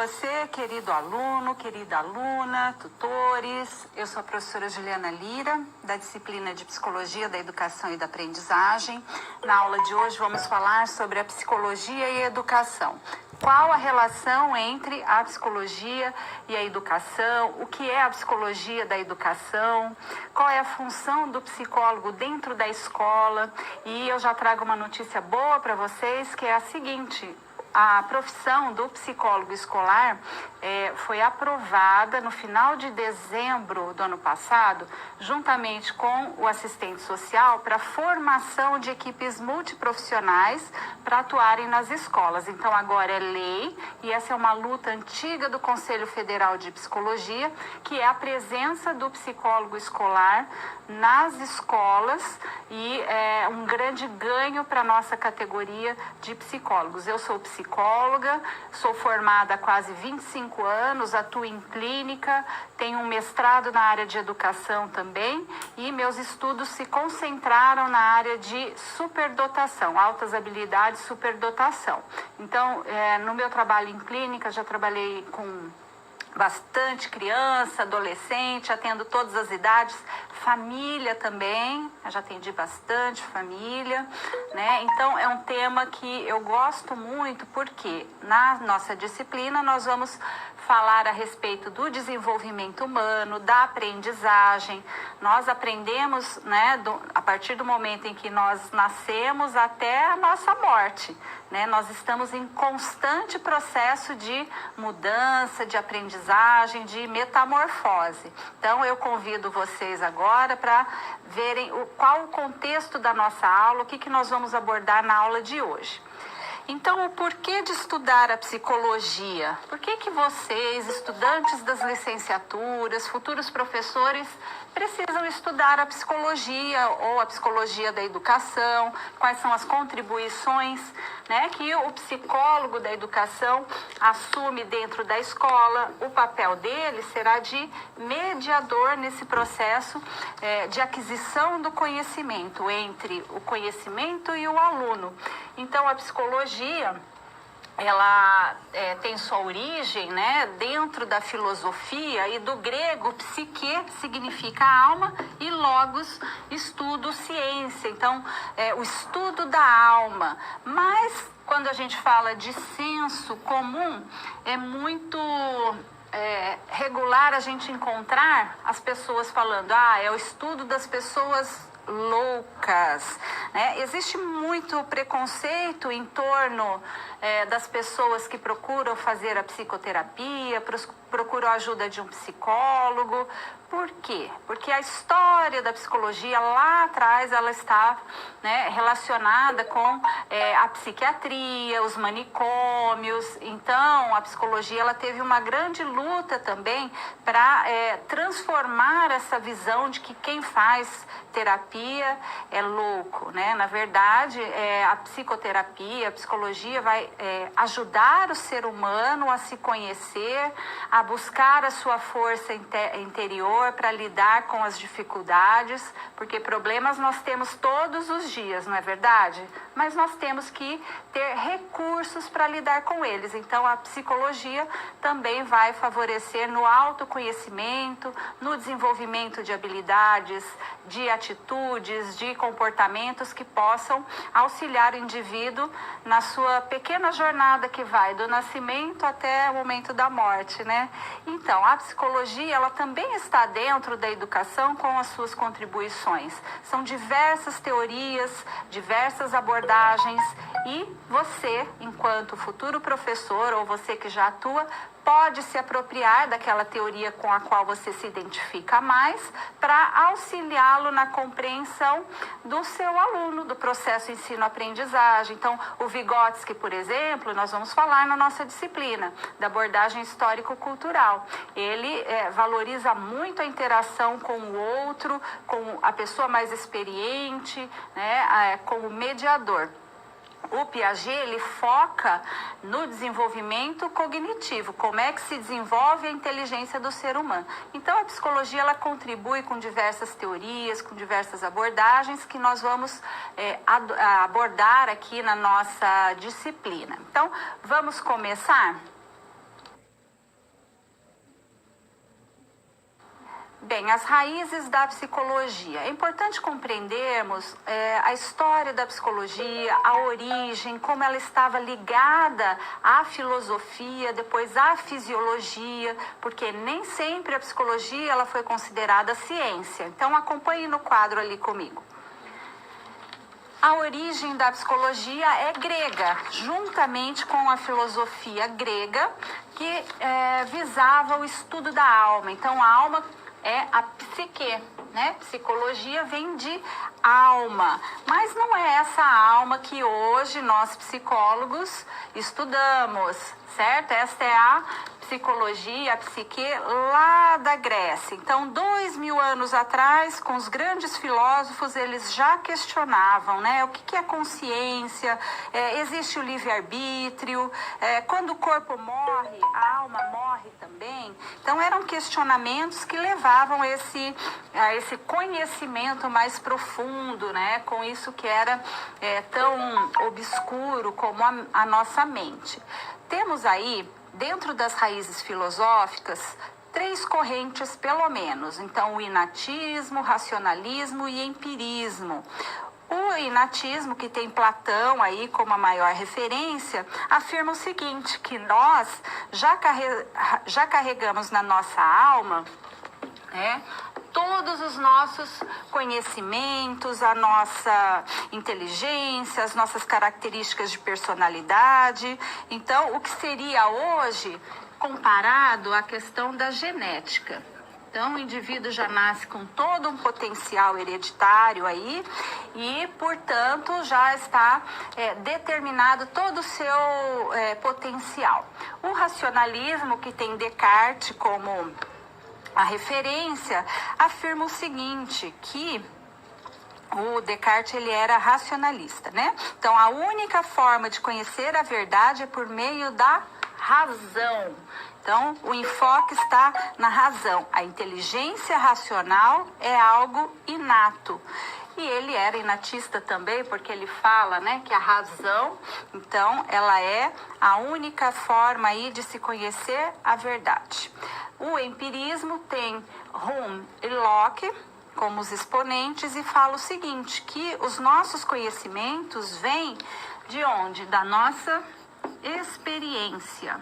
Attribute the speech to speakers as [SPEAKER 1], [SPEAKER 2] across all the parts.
[SPEAKER 1] você, querido aluno, querida aluna, tutores. Eu sou a professora Juliana Lira, da disciplina de Psicologia da Educação e da Aprendizagem. Na aula de hoje vamos falar sobre a psicologia e a educação. Qual a relação entre a psicologia e a educação? O que é a psicologia da educação? Qual é a função do psicólogo dentro da escola? E eu já trago uma notícia boa para vocês, que é a seguinte: a profissão do psicólogo escolar foi aprovada no final de dezembro do ano passado, juntamente com o assistente social, para formação de equipes multiprofissionais para atuarem nas escolas. Então agora é lei, e essa é uma luta antiga do Conselho Federal de Psicologia, que é a presença do psicólogo escolar nas escolas, e é um grande ganho para a nossa categoria de psicólogos. Eu sou psicóloga, sou formada há quase 25 anos, atuo em clínica, tenho um mestrado na área de educação também, e meus estudos se concentraram na área de superdotação, altas habilidades, superdotação. Então, no meu trabalho em clínica, já trabalhei com bastante criança, adolescente, atendo todas as idades, família também, eu já atendi bastante família, né? Então é um tema que eu gosto muito, porque na nossa disciplina nós vamos falar a respeito do desenvolvimento humano, da aprendizagem. Nós aprendemos, né, a partir do momento em que nós nascemos até a nossa morte, né? Nós estamos em constante processo de mudança, de aprendizagem, de metamorfose. Então eu convido vocês agora para verem qual o contexto da nossa aula, o que nós vamos abordar na aula de hoje. Então, o porquê de estudar a psicologia? Por que vocês, estudantes das licenciaturas, futuros professores, precisam estudar a psicologia ou a psicologia da educação? Quais são as contribuições, né, que o psicólogo da educação assume dentro da escola? O papel dele será de mediador nesse processo de aquisição do conhecimento, entre o conhecimento e o aluno. Então, a psicologia, ela tem sua origem, né, dentro da filosofia, e do grego psique significa alma e logos, estudo, ciência. Então, o estudo da alma. Mas quando a gente fala de senso comum, é muito regular a gente encontrar as pessoas falando: é o estudo das pessoas loucas, né? Existe muito preconceito em torno das pessoas que procuram fazer a psicoterapia, procuram a ajuda de um psicólogo. Por quê? Porque a história da psicologia lá atrás, ela está, né, relacionada com a psiquiatria, os manicômios. Então, a psicologia, ela teve uma grande luta também para transformar essa visão de que quem faz terapia é louco, né? Na verdade, a psicoterapia, a psicologia vai ajudar o ser humano a se conhecer, a buscar a sua força interior para lidar com as dificuldades, porque problemas nós temos todos os dias, não é verdade? Mas nós temos que ter recursos para lidar com eles. Então, a psicologia também vai favorecer no autoconhecimento, no desenvolvimento de habilidades, de atitudes, de comportamentos que possam auxiliar o indivíduo na sua pequena jornada que vai do nascimento até o momento da morte, né? Então, a psicologia, ela também está dentro da educação com as suas contribuições. São diversas teorias, diversas abordagens, e você, enquanto futuro professor, ou você que já atua, pode se apropriar daquela teoria com a qual você se identifica mais, para auxiliá-lo na compreensão do seu aluno, do processo ensino-aprendizagem. Então, o Vygotsky, por exemplo, nós vamos falar na nossa disciplina da abordagem histórico-cultural. Ele valoriza muito a interação com o outro, com a pessoa mais experiente, né, como mediador. O Piaget, ele foca no desenvolvimento cognitivo, como é que se desenvolve a inteligência do ser humano. Então, a psicologia, ela contribui com diversas teorias, com diversas abordagens que nós vamos abordar aqui na nossa disciplina. Então, vamos começar? Bem, as raízes da psicologia. É importante compreendermos a história da psicologia, a origem, como ela estava ligada à filosofia, depois à fisiologia, porque nem sempre a psicologia ela foi considerada ciência. Então, acompanhe no quadro ali comigo. A origem da psicologia é grega, juntamente com a filosofia grega, que visava o estudo da alma. Então, a alma é a psique, né? Psicologia vem de alma, mas não é essa alma que hoje nós psicólogos estudamos, certo? Esta é a psicologia, a psique lá da Grécia. Então, 2000 anos atrás, com os grandes filósofos, eles já questionavam, né? O que é consciência? Existe o livre-arbítrio? Quando o corpo morre, a alma morre também? Então, eram questionamentos que levavam a esse conhecimento mais profundo, né? Com isso que era tão obscuro como a nossa mente. Temos aí, dentro das raízes filosóficas, 3 correntes pelo menos. Então, o inatismo, racionalismo e empirismo. O inatismo, que tem Platão aí como a maior referência, afirma o seguinte, que nós já carregamos na nossa alma, todos os nossos conhecimentos, a nossa inteligência, as nossas características de personalidade. Então, o que seria hoje comparado à questão da genética. Então, o indivíduo já nasce com todo um potencial hereditário aí e, portanto, já está determinado todo o seu potencial. O racionalismo, que tem Descartes como a referência, afirma o seguinte, que o Descartes ele era racionalista, né? Então, a única forma de conhecer a verdade é por meio da razão. Então, o enfoque está na razão. A inteligência racional é algo inato. E ele era inatista também, porque ele fala, né, que a razão, então, ela é a única forma aí de se conhecer a verdade. O empirismo tem Hume e Locke como os exponentes e fala o seguinte, que os nossos conhecimentos vêm de onde? Da nossa experiência.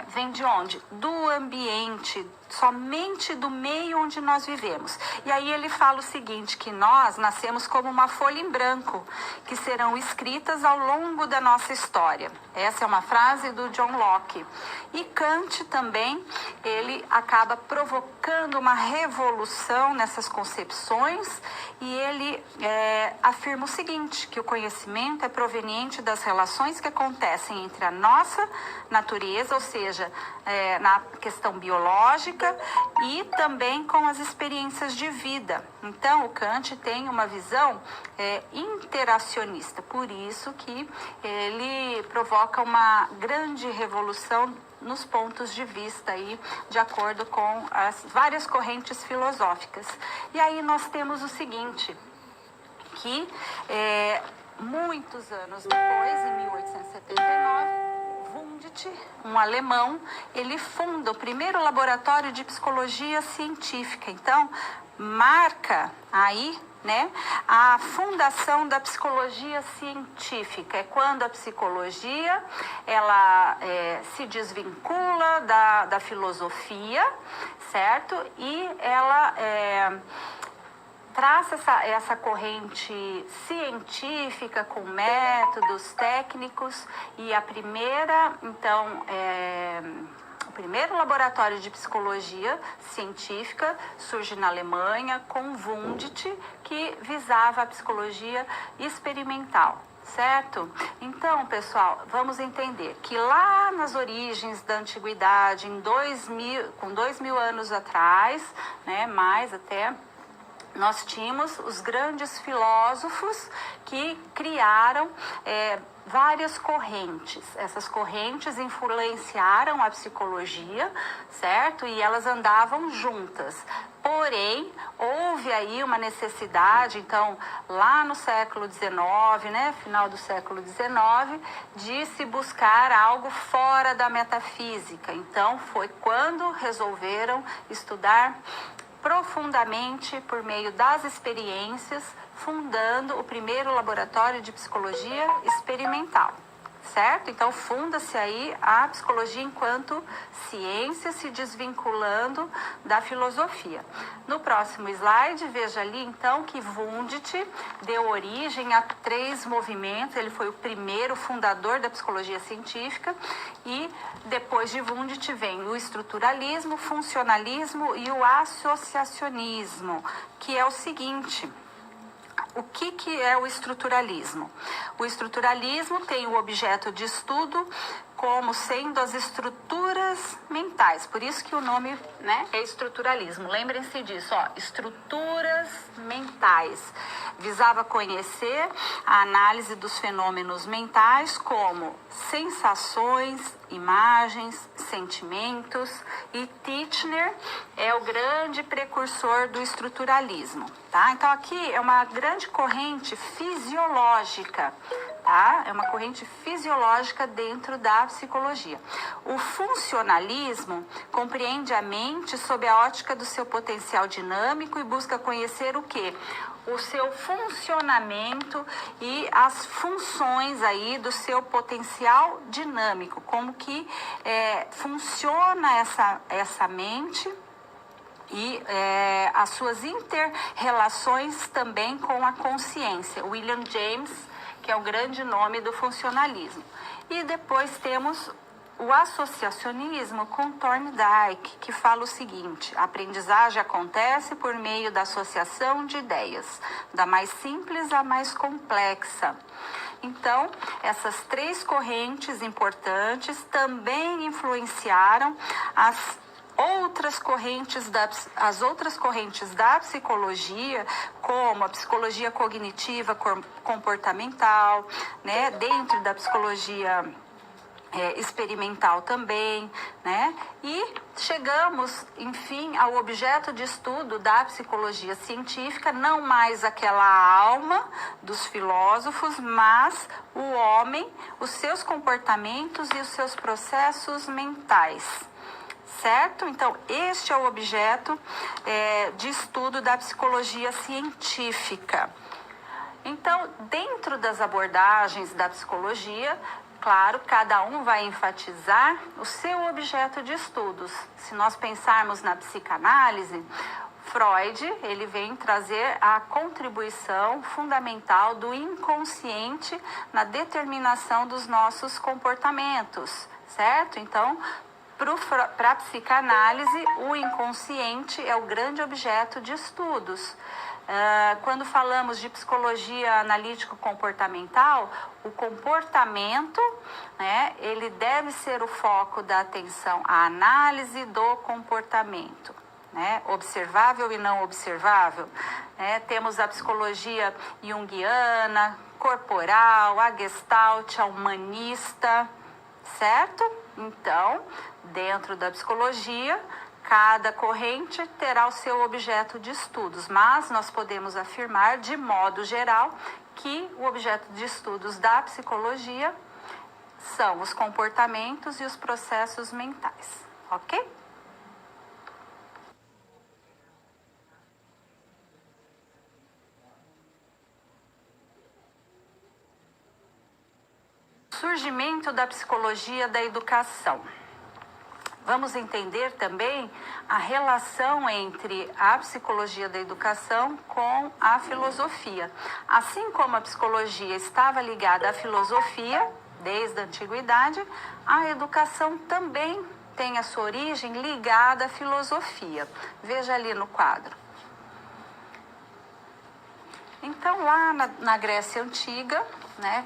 [SPEAKER 1] Vem de onde? Do ambiente, somente do meio onde nós vivemos. E aí ele fala o seguinte, que nós nascemos como uma folha em branco, que serão escritas ao longo da nossa história. Essa é uma frase do John Locke. E Kant também, ele acaba provocando uma revolução nessas concepções e ele afirma o seguinte, que o conhecimento é proveniente das relações que acontecem entre a nossa natureza, ou seja, na questão biológica, e também com as experiências de vida. Então, o Kant tem uma visão interacionista, por isso que ele provoca uma grande revolução nos pontos de vista aí, de acordo com as várias correntes filosóficas. E aí nós temos o seguinte, que muitos anos depois, em 1879, Wundt, um alemão, ele funda o primeiro laboratório de psicologia científica. Então, marca aí, né, a fundação da psicologia científica. É quando a psicologia ela se desvincula da filosofia, certo? E ela traça essa corrente científica com métodos técnicos e a primeira, então, o primeiro laboratório de psicologia científica surge na Alemanha com Wundt, que visava a psicologia experimental. Certo? Então, pessoal, vamos entender que lá nas origens da antiguidade, com 2000 anos atrás, né, mais até, nós tínhamos os grandes filósofos que criaram várias correntes. Essas correntes influenciaram a psicologia, certo? E elas andavam juntas. Porém, houve aí uma necessidade, então, lá no século XIX, né, final do século XIX, de se buscar algo fora da metafísica. Então, foi quando resolveram estudar profundamente por meio das experiências, fundando o primeiro laboratório de psicologia experimental. Certo? Então, funda-se aí a psicologia enquanto ciência, se desvinculando da filosofia. No próximo slide, veja ali, então, que Wundt deu origem a 3 movimentos. Ele foi o primeiro fundador da psicologia científica e, depois de Wundt, vem o estruturalismo, o funcionalismo e o associacionismo, que é o seguinte... O que é o estruturalismo? O estruturalismo tem o objeto de estudo como sendo as estruturas mentais. Por isso que o nome, né, é estruturalismo. Lembrem-se disso, ó, estruturas mentais. Visava conhecer a análise dos fenômenos mentais como sensações, imagens, sentimentos, e Titchener é o grande precursor do estruturalismo, tá? Então aqui é uma grande corrente fisiológica, tá? É uma corrente fisiológica dentro da psicologia. O funcionalismo compreende a mente sob a ótica do seu potencial dinâmico e busca conhecer o quê? O seu funcionamento e as funções aí do seu potencial dinâmico, como que funciona essa mente e as suas inter-relações também com a consciência. William James, que é o grande nome do funcionalismo. E depois temos o associacionismo com Thorndike, que fala o seguinte: a aprendizagem acontece por meio da associação de ideias, da mais simples à mais complexa. Então, essas 3 correntes importantes também influenciaram as outras correntes da psicologia, como a psicologia cognitiva comportamental, né, dentro da psicologia experimental também, né? E chegamos, enfim, ao objeto de estudo da psicologia científica, não mais aquela alma dos filósofos, mas o homem, os seus comportamentos e os seus processos mentais. Certo? Então, este é o objeto de estudo da psicologia científica. Então, dentro das abordagens da psicologia, claro, cada um vai enfatizar o seu objeto de estudos. Se nós pensarmos na psicanálise, Freud, ele vem trazer a contribuição fundamental do inconsciente na determinação dos nossos comportamentos, certo? Então, para a psicanálise, o inconsciente é o grande objeto de estudos. Quando falamos de psicologia analítico-comportamental, o comportamento, né, ele deve ser o foco da atenção, a análise do comportamento, né, observável e não observável. Temos a psicologia junguiana, corporal, a gestalt, a humanista, certo? Então, dentro da psicologia, cada corrente terá o seu objeto de estudos, mas nós podemos afirmar, de modo geral, que o objeto de estudos da psicologia são os comportamentos e os processos mentais, ok? Surgimento da psicologia da educação. Vamos entender também a relação entre a psicologia da educação com a filosofia. Assim como a psicologia estava ligada à filosofia desde a antiguidade, a educação também tem a sua origem ligada à filosofia. Veja ali no quadro. Então, lá na Grécia Antiga,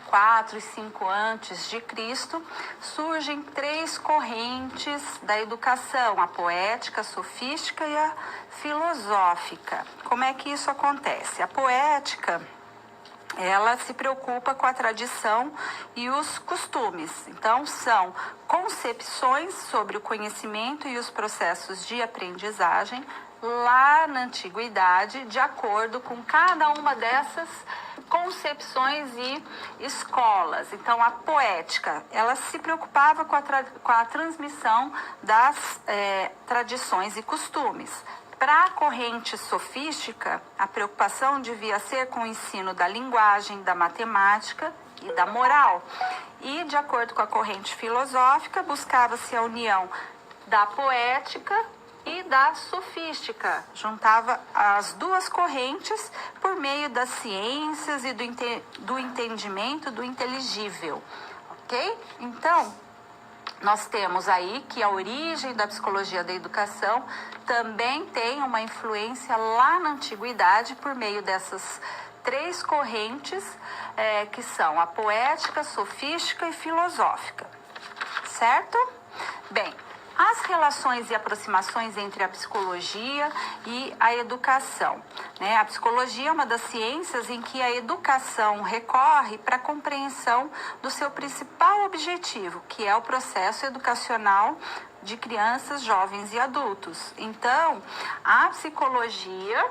[SPEAKER 1] 4 e 5 antes de Cristo, surgem 3 correntes da educação: a poética, a sofística e a filosófica. Como é que isso acontece? A poética, ela se preocupa com a tradição e os costumes. Então, são concepções sobre o conhecimento e os processos de aprendizagem lá na antiguidade, de acordo com cada uma dessas concepções e escolas. Então, a poética, ela se preocupava com a transmissão das tradições e costumes. Para a corrente sofística, a preocupação devia ser com o ensino da linguagem, da matemática e da moral. E, de acordo com a corrente filosófica, buscava-se a união da poética e da sofística. Juntava as duas correntes por meio das ciências e do entendimento do inteligível. Ok? Então, nós temos aí que a origem da psicologia da educação também tem uma influência lá na antiguidade por meio dessas três correntes, que são a poética, sofística e filosófica. Certo? Bem, as relações e aproximações entre a psicologia e a educação. A psicologia é uma das ciências em que a educação recorre para a compreensão do seu principal objetivo, que é o processo educacional de crianças, jovens e adultos. Então, a psicologia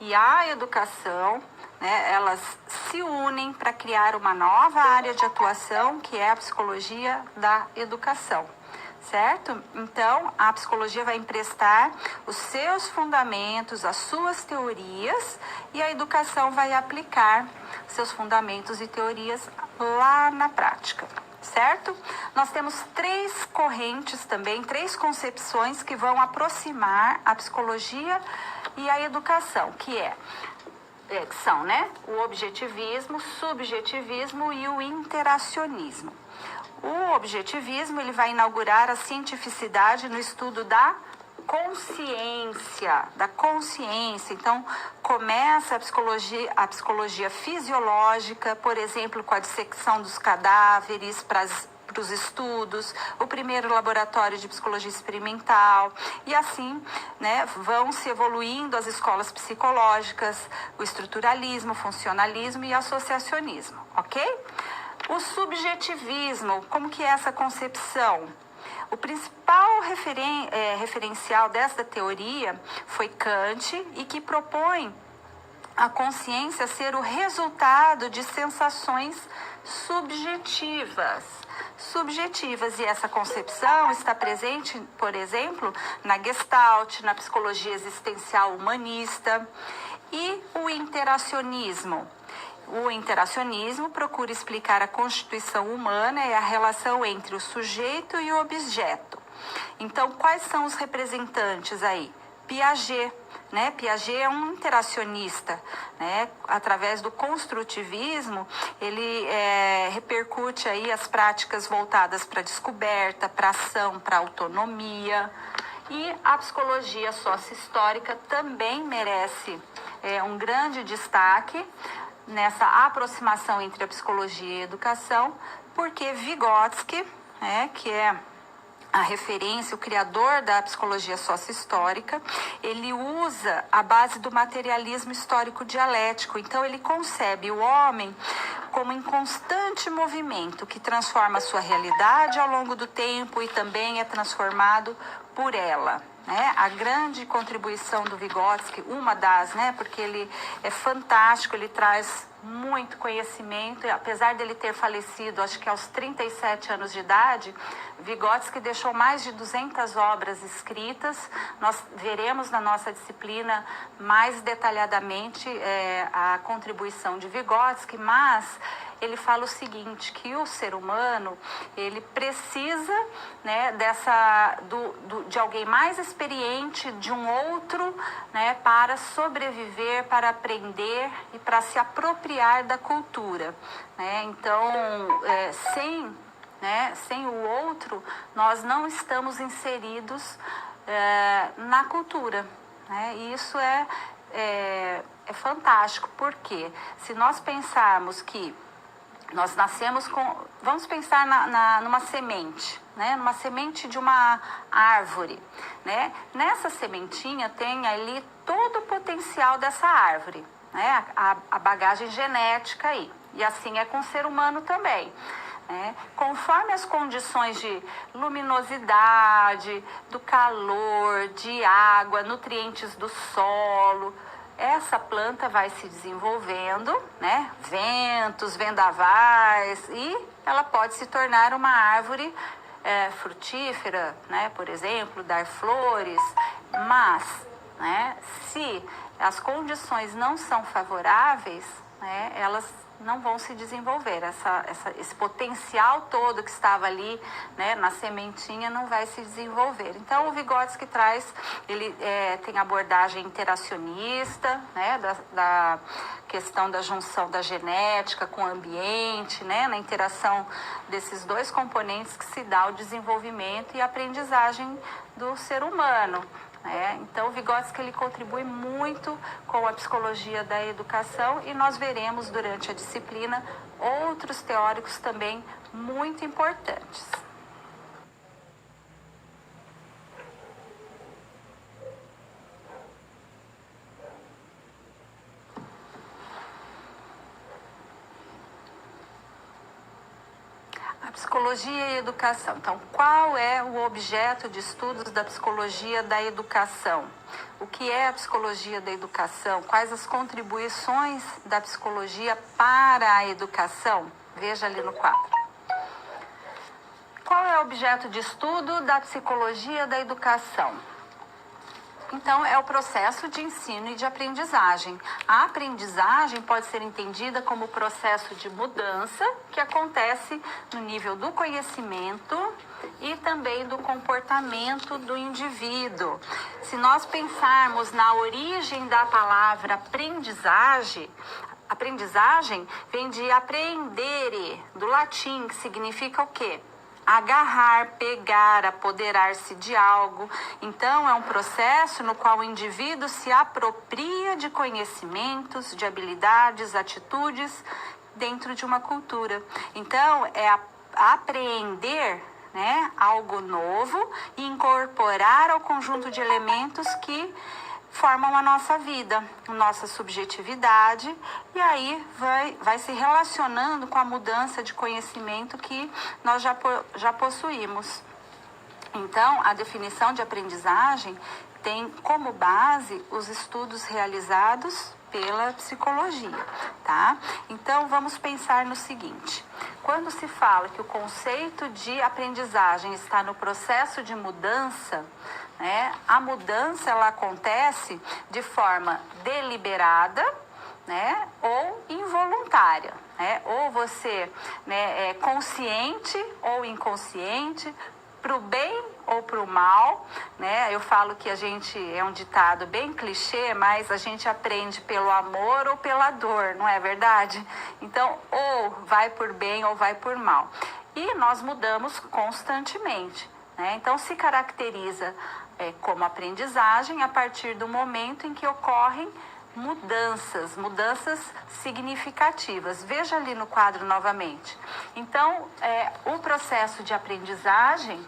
[SPEAKER 1] e a educação, elas se unem para criar uma nova área de atuação, que é a psicologia da educação. Certo? Então, a psicologia vai emprestar os seus fundamentos, as suas teorias, e a educação vai aplicar seus fundamentos e teorias lá na prática. Certo? Nós temos três correntes também, três concepções que vão aproximar a psicologia e a educação, que são, o objetivismo, o subjetivismo e o interacionismo. O objetivismo, ele vai inaugurar a cientificidade no estudo da consciência. Então, começa a psicologia fisiológica, por exemplo, com a dissecção dos cadáveres para os estudos, o primeiro laboratório de psicologia experimental, e assim, vão se evoluindo as escolas psicológicas, o estruturalismo, o funcionalismo e o associacionismo, ok? O subjetivismo, como que é essa concepção? O principal referencial desta teoria foi Kant, e que propõe a consciência ser o resultado de sensações subjetivas. E essa concepção está presente, por exemplo, na Gestalt, na psicologia existencial humanista. E o interacionismo? O interacionismo procura explicar a constituição humana e a relação entre o sujeito e o objeto. Então, quais são os representantes aí? Piaget, Piaget é um interacionista, Através do construtivismo, ele repercute aí as práticas voltadas para a descoberta, para a ação, para a autonomia. E a psicologia sócio-histórica também merece um grande destaque nessa aproximação entre a psicologia e a educação, porque Vygotsky, que é a referência, o criador da psicologia sócio-histórica, ele usa a base do materialismo histórico dialético. Então, ele concebe o homem como em constante movimento, que transforma a sua realidade ao longo do tempo e também é transformado por ela. A grande contribuição do Vygotsky, uma das, porque ele é fantástico, ele traz muito conhecimento, apesar dele ter falecido, acho que aos 37 anos de idade, Vygotsky deixou mais de 200 obras escritas. Nós veremos na nossa disciplina mais detalhadamente a contribuição de Vygotsky, mas ele fala o seguinte, que o ser humano, ele precisa de alguém mais experiente, de um outro, para sobreviver, para aprender e para se apropriar da cultura. Então, sem o outro, nós não estamos inseridos na cultura. E isso é fantástico, porque se nós pensarmos que nós nascemos com... Vamos pensar numa semente, numa semente de uma árvore. Nessa sementinha tem ali todo o potencial dessa árvore, a bagagem genética aí. E assim é com o ser humano também. Conforme as condições de luminosidade, do calor, de água, nutrientes do solo, essa planta vai se desenvolvendo, ventos, vendavais, e ela pode se tornar uma árvore frutífera, por exemplo, dar flores, mas né? Se as condições não são favoráveis, né, elas não vão se desenvolver. Esse potencial todo que estava ali, né, na sementinha não vai se desenvolver. Então, o Vygotsky ele tem abordagem interacionista, né, da questão da junção da genética com o ambiente, né, na interação desses dois componentes que se dá o desenvolvimento e a aprendizagem do ser humano. Então, o Vygotsky ele contribui muito com a psicologia da educação e nós veremos durante a disciplina outros teóricos também muito importantes. Psicologia e educação. Então, qual é o objeto de estudos da psicologia da educação? O que é a psicologia da educação? Quais as contribuições da psicologia para a educação? Veja ali no quadro. Qual é o objeto de estudo da psicologia da educação? Então, é o processo de ensino e de aprendizagem. A aprendizagem pode ser entendida como o processo de mudança que acontece no nível do conhecimento e também do comportamento do indivíduo. Se nós pensarmos na origem da palavra aprendizagem vem de aprendere, do latim, que significa o quê? Agarrar, pegar, apoderar-se de algo. Então, é um processo no qual o indivíduo se apropria de conhecimentos, de habilidades, atitudes dentro de uma cultura. Então, é apreender, né, algo novo e incorporar ao conjunto de elementos que formam a nossa vida, nossa subjetividade, e aí vai se relacionando com a mudança de conhecimento que nós já possuímos. Então, a definição de aprendizagem tem como base os estudos realizados pela psicologia, tá? Então, vamos pensar no seguinte: quando se fala que o conceito de aprendizagem está no processo de mudança, né, a mudança ela acontece de forma deliberada, né, ou involuntária, né? Ou você, né, é consciente ou inconsciente, para o bem ou para o mal, né? Eu falo que a gente é um ditado bem clichê, mas a gente aprende pelo amor ou pela dor, não é verdade? Então, ou vai por bem ou vai por mal. E nós mudamos constantemente, né? Então, se caracteriza como aprendizagem a partir do momento em que ocorrem mudanças significativas. Veja ali no quadro novamente. Então, o processo de aprendizagem,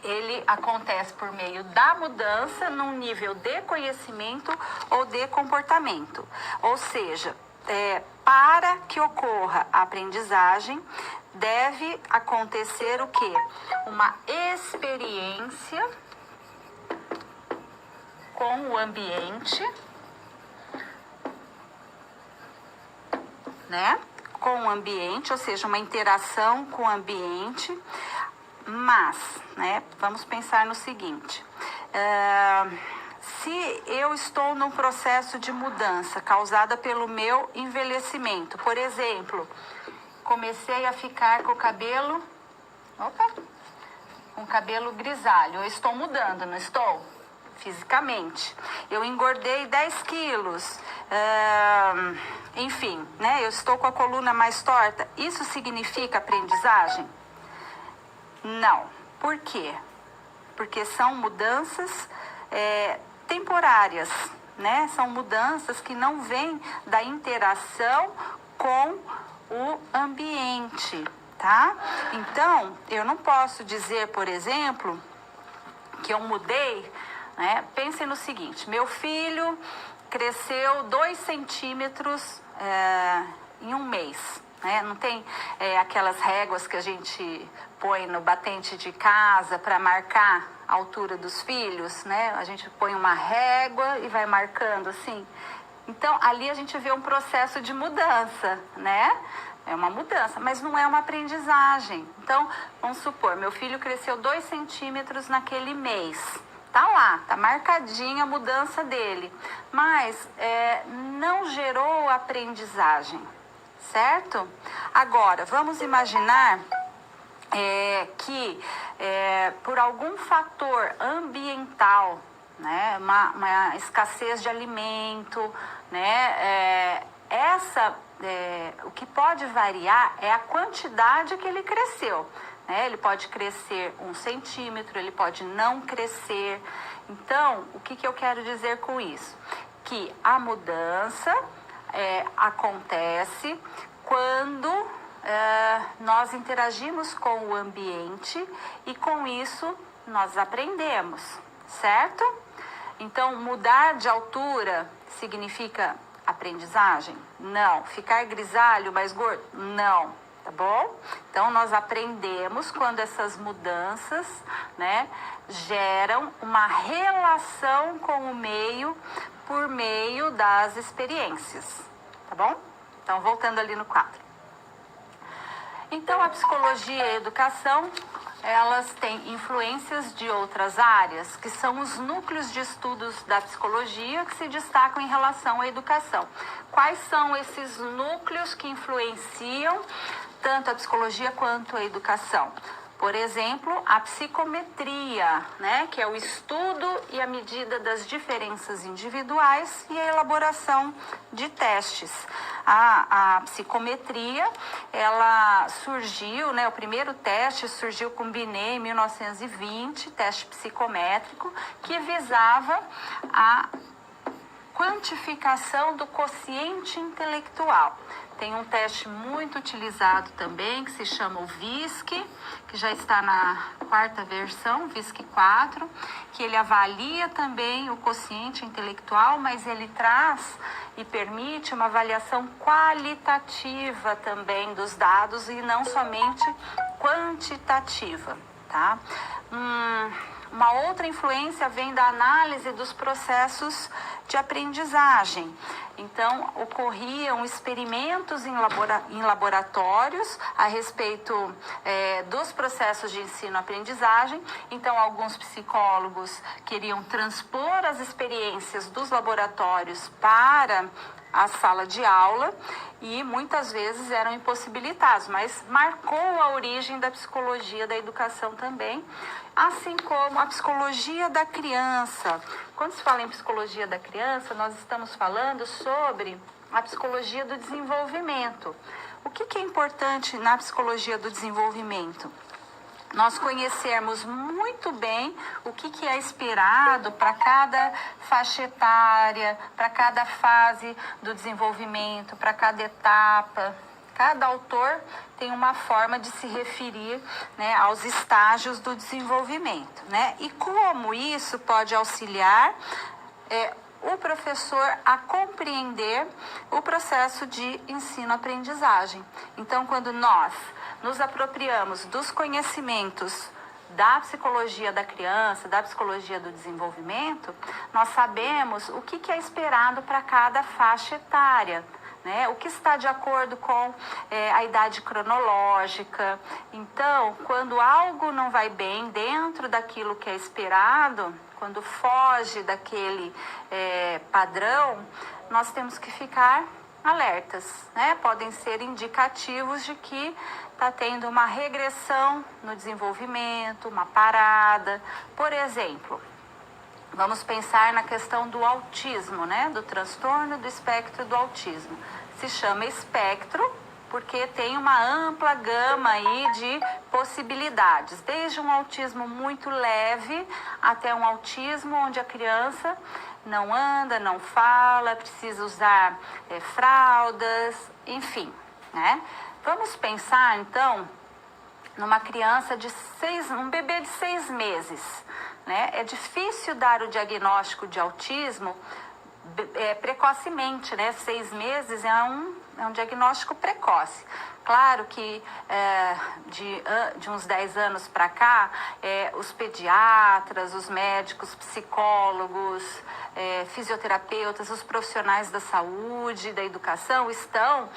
[SPEAKER 1] ele acontece por meio da mudança num nível de conhecimento ou de comportamento. Ou seja, para que ocorra a aprendizagem, deve acontecer o quê? Uma experiência com o ambiente, né? Com o ambiente, ou seja, uma interação com o ambiente. Mas, né, vamos pensar no seguinte: se eu estou num processo de mudança causada pelo meu envelhecimento, por exemplo, comecei a ficar com o cabelo, com o cabelo grisalho, eu estou mudando, não estou? Fisicamente. Eu engordei 10 quilos, enfim, né, eu estou com a coluna mais torta. Isso significa aprendizagem? Não. Por quê? Porque são mudanças temporárias, né? São mudanças que não vêm da interação com o ambiente, tá? Então, eu não posso dizer, por exemplo, que eu mudei, né? Pensem no seguinte: meu filho cresceu 2 centímetros em um mês. Não tem aquelas réguas que a gente põe no batente de casa para marcar a altura dos filhos, né? A gente põe uma régua e vai marcando assim. Então, ali a gente vê um processo de mudança, né? É uma mudança, mas não é uma aprendizagem. Então, vamos supor, meu filho cresceu 2 centímetros naquele mês, tá lá, tá marcadinha a mudança dele, mas não gerou aprendizagem, certo? Agora, vamos imaginar que por algum fator ambiental, né, uma escassez de alimento, né, o que pode variar é a quantidade que ele cresceu. Ele pode crescer 1 centímetro, ele pode não crescer. Então, o que eu quero dizer com isso? Que a mudança acontece quando nós interagimos com o ambiente e com isso nós aprendemos, certo? Então, mudar de altura significa aprendizagem? Não. Ficar grisalho, mais gordo? Não. Tá bom? Então, nós aprendemos quando essas mudanças, né, geram uma relação com o meio por meio das experiências. Tá bom? Então, voltando ali no quadro. Então, a psicologia e a educação, elas têm influências de outras áreas, que são os núcleos de estudos da psicologia que se destacam em relação à educação. Quais são esses núcleos que influenciam tanto a psicologia quanto a educação? Por exemplo, a psicometria, né, que é o estudo e a medida das diferenças individuais e a elaboração de testes. A psicometria, ela surgiu, né, o primeiro teste surgiu com Binet em 1920, teste psicométrico, que visava a quantificação do quociente intelectual. Tem um teste muito utilizado também, que se chama o VISC, que já está na 4ª versão, VISC 4, que ele avalia também o quociente intelectual, mas ele traz e permite uma avaliação qualitativa também dos dados e não somente quantitativa, tá? Uma outra influência vem da análise dos processos de aprendizagem. Então, ocorriam experimentos em laboratórios a respeito dos processos de ensino-aprendizagem. Então, alguns psicólogos queriam transpor as experiências dos laboratórios para a sala de aula e muitas vezes eram impossibilitados, mas marcou a origem da psicologia da educação também, assim como a psicologia da criança. Quando se fala em psicologia da criança, nós estamos falando sobre a psicologia do desenvolvimento. O que é importante na psicologia do desenvolvimento? Nós conhecermos muito bem o que é esperado para cada faixa etária, para cada fase do desenvolvimento, para cada etapa. Cada autor tem uma forma de se referir, né, aos estágios do desenvolvimento, né? E como isso pode auxiliar o professor a compreender o processo de ensino-aprendizagem. Então, quando nós nos apropriamos dos conhecimentos da psicologia da criança, da psicologia do desenvolvimento, nós sabemos o que é esperado para cada faixa etária, né? O que está de acordo com a idade cronológica. Então, quando algo não vai bem dentro daquilo que é esperado, quando foge daquele padrão, nós temos que ficar alertas, né? Podem ser indicativos de que está tendo uma regressão no desenvolvimento, uma parada. Por exemplo, vamos pensar na questão do autismo, né? Do transtorno do espectro do autismo. Se chama espectro porque tem uma ampla gama aí de possibilidades, desde um autismo muito leve até um autismo onde a criança não anda, não fala, precisa usar fraldas, enfim, né? Vamos pensar, então, numa criança um bebê de 6 meses, né? É difícil dar o diagnóstico de autismo precocemente, né? 6 meses é um diagnóstico precoce. Claro que de uns 10 anos para cá, os pediatras, os médicos, psicólogos, fisioterapeutas, os profissionais da saúde, da educação estão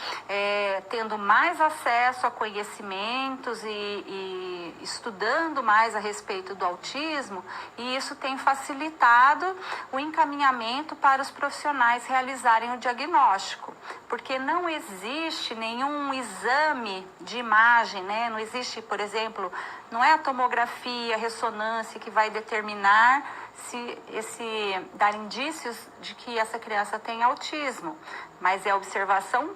[SPEAKER 1] tendo mais acesso a conhecimentos e estudando mais a respeito do autismo, e isso tem facilitado o encaminhamento para os profissionais realizarem o diagnóstico, porque não existe nenhum exame de imagem, né? Não existe, por exemplo, não é a tomografia, a ressonância que vai determinar dar indícios de que essa criança tem autismo, mas é a observação,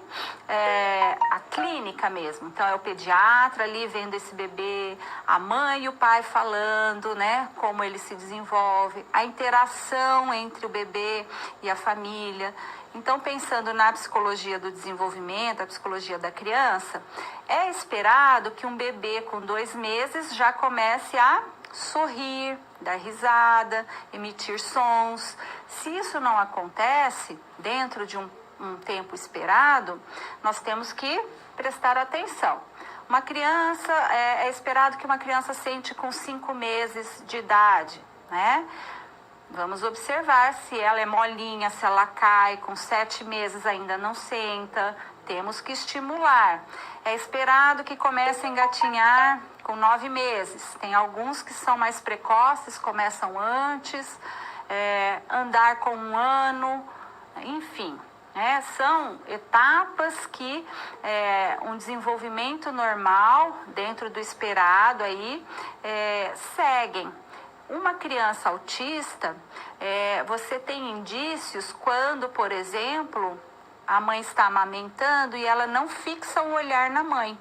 [SPEAKER 1] a clínica mesmo. Então é o pediatra ali vendo esse bebê, a mãe e o pai falando, né, como ele se desenvolve, a interação entre o bebê e a família. Então, pensando na psicologia do desenvolvimento, a psicologia da criança, é esperado que um bebê com 2 meses já comece a sorrir, dar risada, emitir sons. Se isso não acontece dentro de um tempo esperado, nós temos que prestar atenção. Uma criança, é esperado que uma criança sente com 5 meses de idade, né? Vamos observar se ela é molinha, se ela cai, com 7 meses ainda não senta, temos que estimular. É esperado que comece a engatinhar com 9 meses. Tem alguns que são mais precoces, começam antes, andar com 1 ano, enfim. São etapas que um desenvolvimento normal, dentro do esperado, aí, seguem. Uma criança autista, você tem indícios quando, por exemplo, a mãe está amamentando e ela não fixa o olhar na mãe,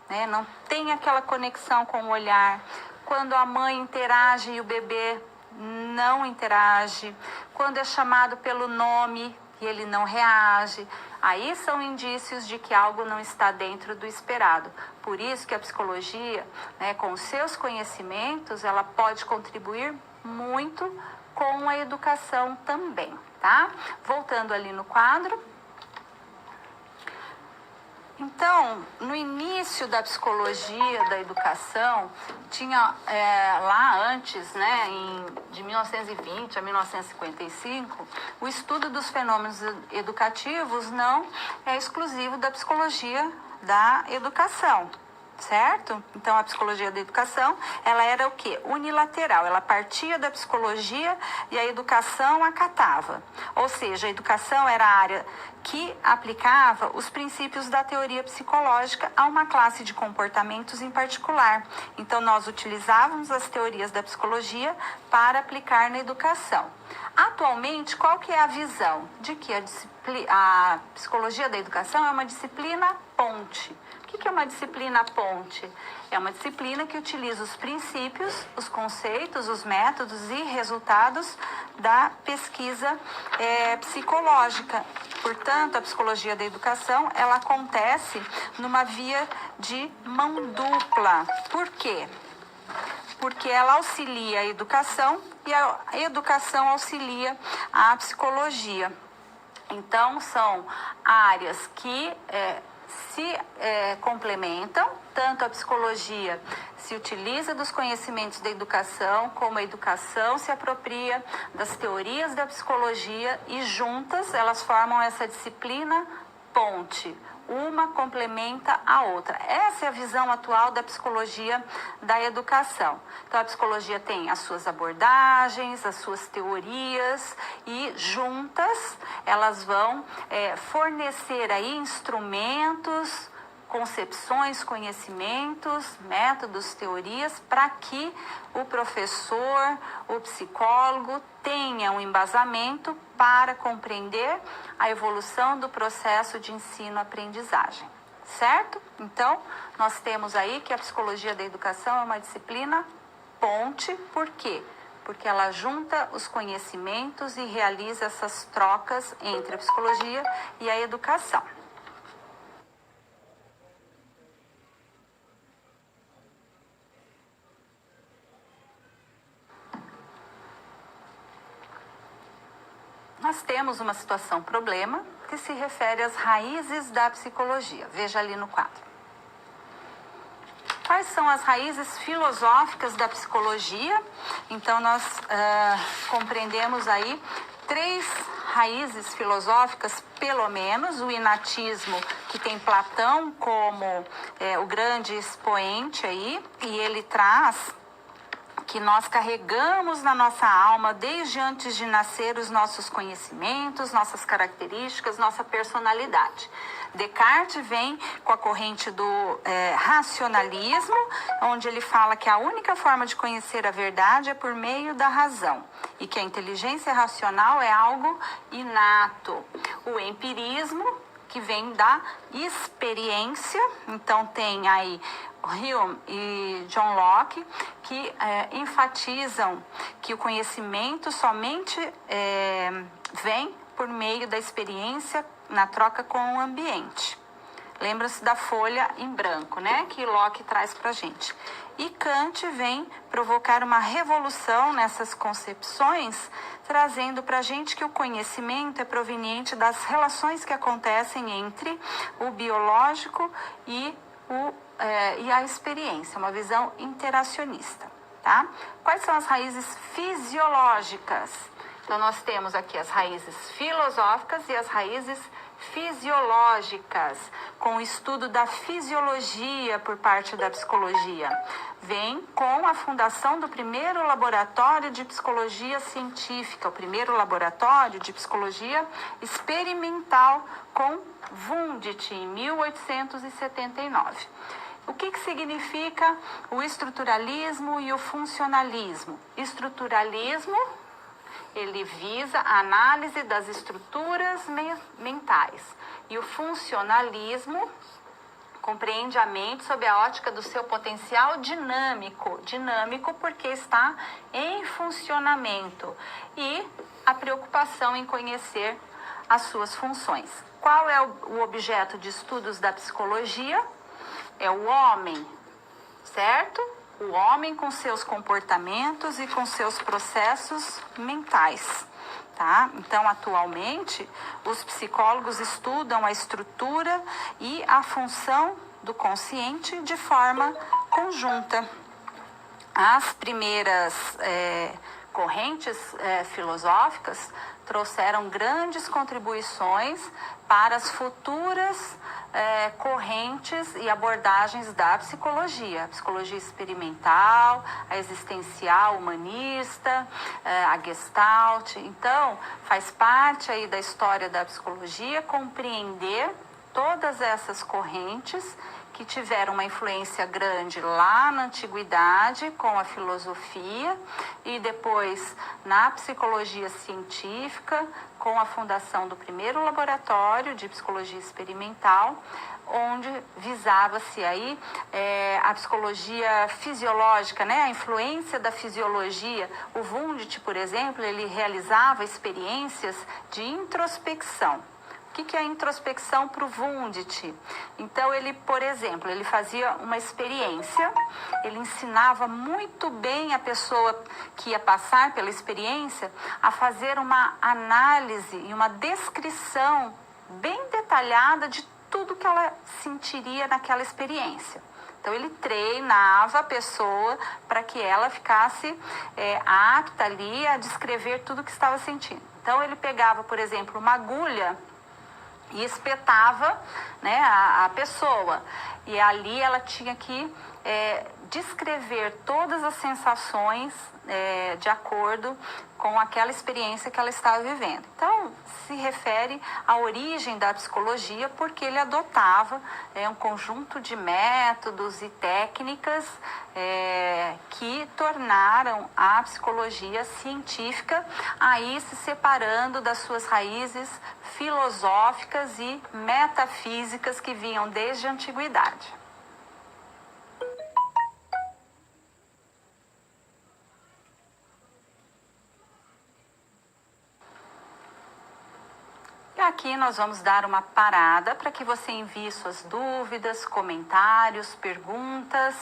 [SPEAKER 1] né? Não tem aquela conexão com o olhar. Quando a mãe interage e o bebê não interage. Quando é chamado pelo nome e ele não reage. Aí são indícios de que algo não está dentro do esperado. Por isso que a psicologia, né, com os seus conhecimentos, ela pode contribuir muito com a educação também, tá? Voltando ali no quadro. Então, no início da psicologia da educação, tinha lá antes, né, de 1920 a 1955, o estudo dos fenômenos educativos não é exclusivo da psicologia da educação, certo? Então, a psicologia da educação, ela era o quê? Unilateral, ela partia da psicologia e a educação acatava. Ou seja, a educação era a área que aplicava os princípios da teoria psicológica a uma classe de comportamentos em particular. Então, nós utilizávamos as teorias da psicologia para aplicar na educação. Atualmente, qual que é a visão? De que a psicologia da educação é uma disciplina ponte. O que é uma disciplina ponte? É uma disciplina que utiliza os princípios, os conceitos, os métodos e resultados da pesquisa psicológica. Portanto, a psicologia da educação, ela acontece numa via de mão dupla. Por quê? Porque ela auxilia a educação e a educação auxilia a psicologia. Então, são áreas que se complementam, tanto a psicologia se utiliza dos conhecimentos da educação, como a educação se apropria das teorias da psicologia e juntas elas formam essa disciplina ponte. Uma complementa a outra. Essa é a visão atual da psicologia da educação. Então, a psicologia tem as suas abordagens, as suas teorias e juntas elas vão fornecer aí instrumentos, concepções, conhecimentos, métodos, teorias, para que o professor, o psicólogo tenha um embasamento para compreender a evolução do processo de ensino-aprendizagem, certo? Então, nós temos aí que a psicologia da educação é uma disciplina ponte, por quê? Porque ela junta os conhecimentos e realiza essas trocas entre a psicologia e a educação. Nós temos uma situação problema que se refere às raízes da psicologia. Veja ali no quadro. Quais são as raízes filosóficas da psicologia? Então, nós compreendemos aí 3 raízes filosóficas, pelo menos: o inatismo, que tem Platão como o grande expoente aí, e ele traz que nós carregamos na nossa alma, desde antes de nascer, os nossos conhecimentos, nossas características, nossa personalidade. Descartes vem com a corrente do racionalismo, onde ele fala que a única forma de conhecer a verdade é por meio da razão, e que a inteligência racional é algo inato. O empirismo, que vem da experiência, então tem aí Hume e John Locke, que enfatizam que o conhecimento somente vem por meio da experiência na troca com o ambiente. Lembra-se da folha em branco, né, que Locke traz para a gente. E Kant vem provocar uma revolução nessas concepções, trazendo para a gente que o conhecimento é proveniente das relações que acontecem entre o biológico e a experiência, uma visão interacionista, tá? Quais são as raízes fisiológicas? Então, nós temos aqui as raízes filosóficas e as raízes fisiológicas, com o estudo da fisiologia por parte da psicologia. Vem com a fundação do primeiro laboratório de psicologia científica, o primeiro laboratório de psicologia experimental com Wundt, em 1879. O que significa o estruturalismo e o funcionalismo? Estruturalismo, ele visa a análise das estruturas mentais. E o funcionalismo compreende a mente sob a ótica do seu potencial dinâmico. Dinâmico porque está em funcionamento. E a preocupação em conhecer as suas funções. Qual é o objeto de estudos da psicologia? É o homem, certo? O homem com seus comportamentos e com seus processos mentais, tá? Então, atualmente, os psicólogos estudam a estrutura e a função do consciente de forma conjunta. As primeiras correntes filosóficas trouxeram grandes contribuições para as futuras correntes e abordagens da psicologia. A psicologia experimental, a existencial humanista, a Gestalt. Então, faz parte aí da história da psicologia compreender todas essas correntes que tiveram uma influência grande lá na antiguidade com a filosofia e depois na psicologia científica com a fundação do primeiro laboratório de psicologia experimental, onde visava-se aí a psicologia fisiológica, né? A influência da fisiologia. O Wundt, por exemplo, ele realizava experiências de introspecção. O que é a introspecção para o Wundt? Então, ele, por exemplo, ele fazia uma experiência, ele ensinava muito bem a pessoa que ia passar pela experiência a fazer uma análise e uma descrição bem detalhada de tudo que ela sentiria naquela experiência. Então, ele treinava a pessoa para que ela ficasse apta ali a descrever tudo o que estava sentindo. Então, ele pegava, por exemplo, uma agulha e espetava, né, a pessoa. E ali ela tinha que descrever todas as sensações de acordo com aquela experiência que ela estava vivendo. Então, se refere à origem da psicologia, porque ele adotava um conjunto de métodos e técnicas que tornaram a psicologia científica, aí se separando das suas raízes filosóficas e metafísicas que vinham desde a antiguidade. E aqui nós vamos dar uma parada para que você envie suas dúvidas, comentários, perguntas.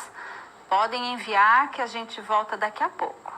[SPEAKER 1] Podem enviar que a gente volta daqui a pouco.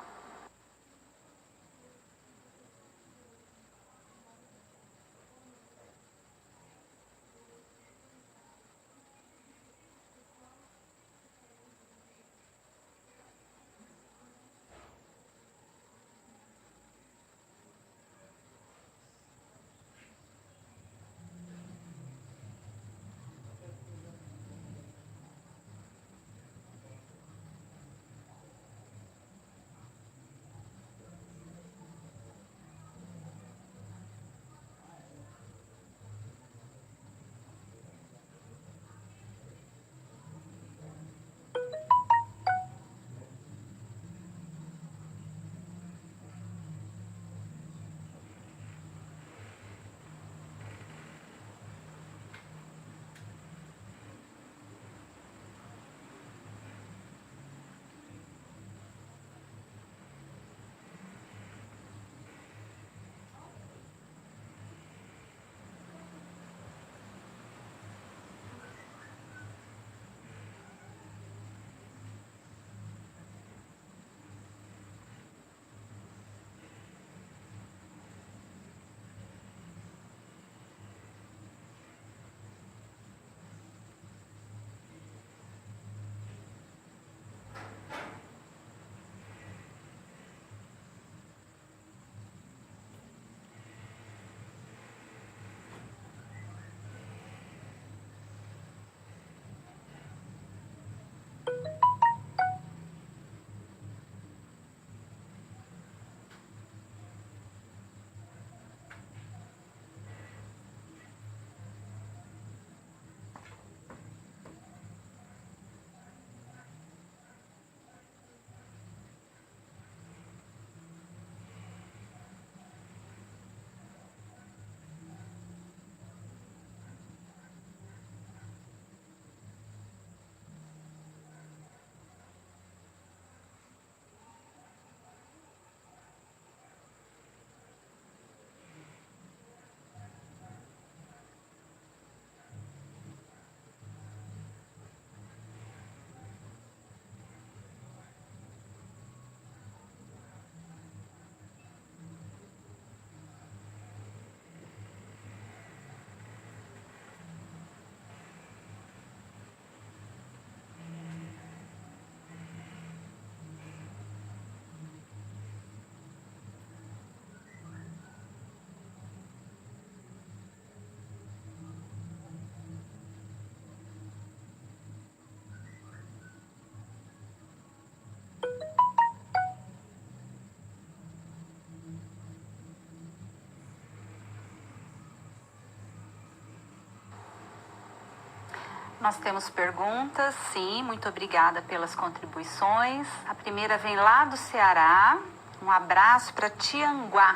[SPEAKER 1] Nós temos perguntas, sim, muito obrigada pelas contribuições. A primeira vem lá do Ceará, um abraço para Tianguá.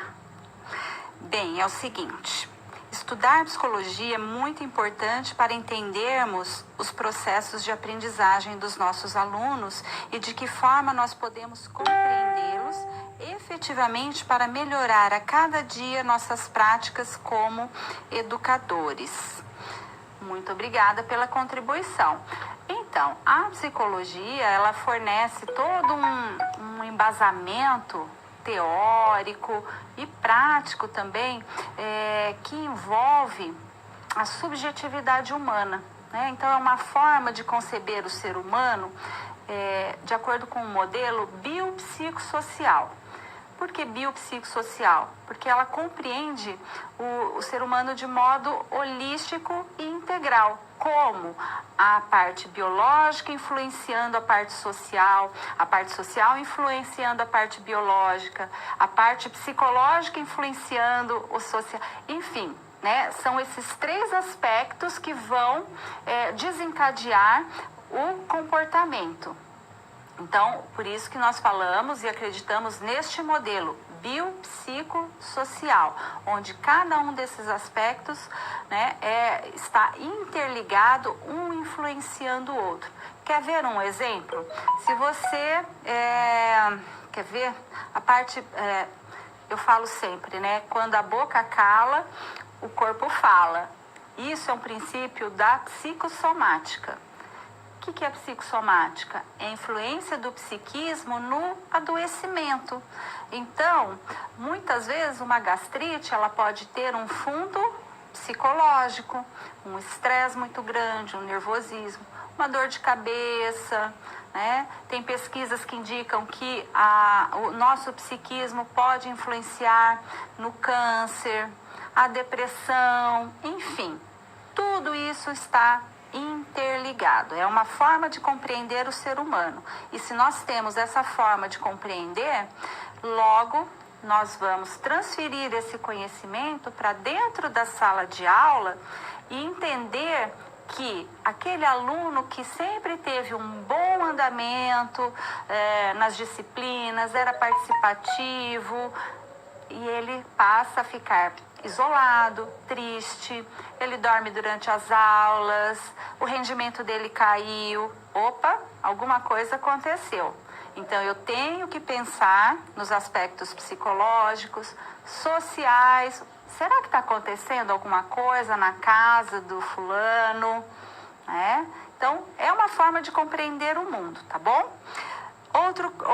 [SPEAKER 1] Bem, é o seguinte, estudar psicologia é muito importante para entendermos os processos de aprendizagem dos nossos alunos e de que forma nós podemos compreendê-los efetivamente para melhorar a cada dia nossas práticas como educadores. Muito obrigada pela contribuição. Então, a psicologia, ela fornece todo um embasamento teórico e prático também, que envolve a subjetividade humana, né? Então, é uma forma de conceber o ser humano de acordo com um modelo biopsicossocial. Por que biopsicossocial? Porque ela compreende o ser humano de modo holístico e integral, como a parte biológica influenciando a parte social influenciando a parte biológica, a parte psicológica influenciando o social, enfim, né? São esses três aspectos que vão desencadear o comportamento. Então, por isso que nós falamos e acreditamos neste modelo biopsicossocial, onde cada um desses aspectos, né, está interligado, um influenciando o outro. Quer ver um exemplo? Se você quer ver a parte, eu falo sempre, né, quando a boca cala, o corpo fala. Isso é um princípio da psicossomática. O que é psicossomática? É a influência do psiquismo no adoecimento. Então, muitas vezes uma gastrite ela pode ter um fundo psicológico, um estresse muito grande, um nervosismo, uma dor de cabeça, né? Tem pesquisas que indicam que o nosso psiquismo pode influenciar no câncer, a depressão, enfim, tudo isso está interligado. É uma forma de compreender o ser humano. E se nós temos essa forma de compreender, logo nós vamos transferir esse conhecimento para dentro da sala de aula e entender que aquele aluno que sempre teve um bom andamento nas disciplinas, era participativo, e ele passa a ficar isolado, triste, ele dorme durante as aulas, o rendimento dele caiu. Opa, alguma coisa aconteceu. Então, eu tenho que pensar nos aspectos psicológicos, sociais. Será que está acontecendo alguma coisa na casa do fulano? Então, é uma forma de compreender o mundo, tá bom?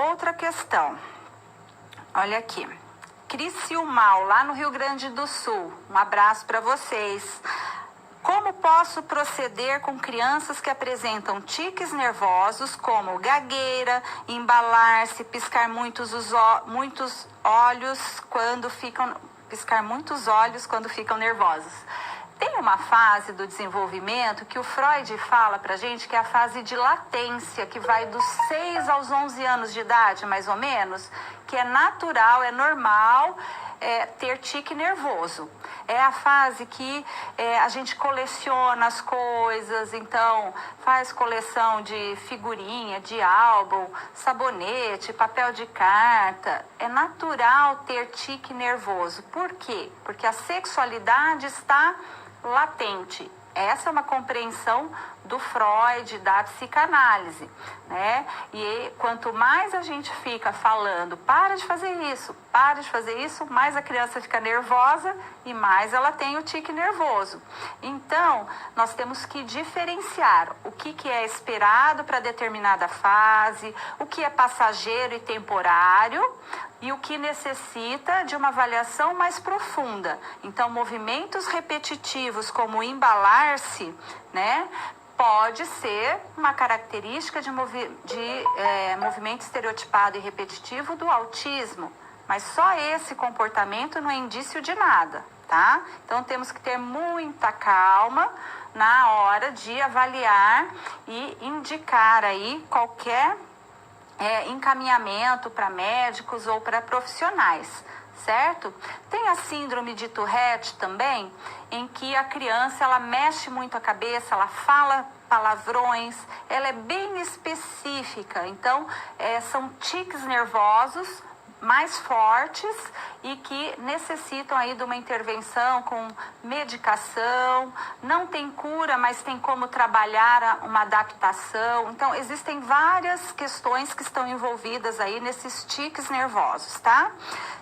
[SPEAKER 1] Outra questão. Olha aqui. Criciúmal, lá no Rio Grande do Sul. Um abraço para vocês. Como posso proceder com crianças que apresentam tiques nervosos, como gagueira, embalar-se, piscar muitos olhos quando ficam nervosos? Tem uma fase do desenvolvimento que o Freud fala pra gente que é a fase de latência, que vai dos 6 aos 11 anos de idade, mais ou menos, que é natural, é normal ter tique nervoso. É a fase que a gente coleciona as coisas, então faz coleção de figurinha, de álbum, sabonete, papel de carta. É natural ter tique nervoso. Por quê? Porque a sexualidade está latente. Essa é uma compreensão do Freud, da psicanálise, né? E quanto mais a gente fica falando, para de fazer isso, mais a criança fica nervosa e mais ela tem o tique nervoso. Então, nós temos que diferenciar o que é esperado para determinada fase, o que é passageiro e temporário, e o que necessita de uma avaliação mais profunda. Então, movimentos repetitivos, como embalar-se, né, pode ser uma característica de movimento estereotipado e repetitivo do autismo, mas só esse comportamento não é indício de nada, tá? Então, temos que ter muita calma na hora de avaliar e indicar aí qualquer encaminhamento para médicos ou para profissionais, certo? Tem a síndrome de Tourette também, em que a criança ela mexe muito a cabeça, ela fala palavrões, ela é bem específica. Então, são tiques nervosos mais fortes e que necessitam aí de uma intervenção com medicação. Não tem cura, mas tem como trabalhar uma adaptação. Então, existem várias questões que estão envolvidas aí nesses tiques nervosos, tá?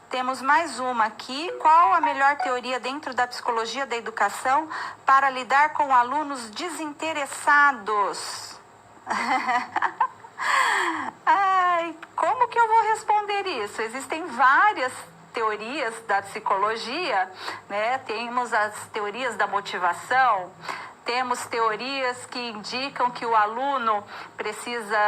[SPEAKER 1] Temos mais uma aqui. Qual a melhor teoria dentro da psicologia da educação para lidar com alunos desinteressados? Ai, como que eu vou responder isso? Existem várias teorias da psicologia, né? Temos as teorias da motivação, temos teorias que indicam que o aluno precisa,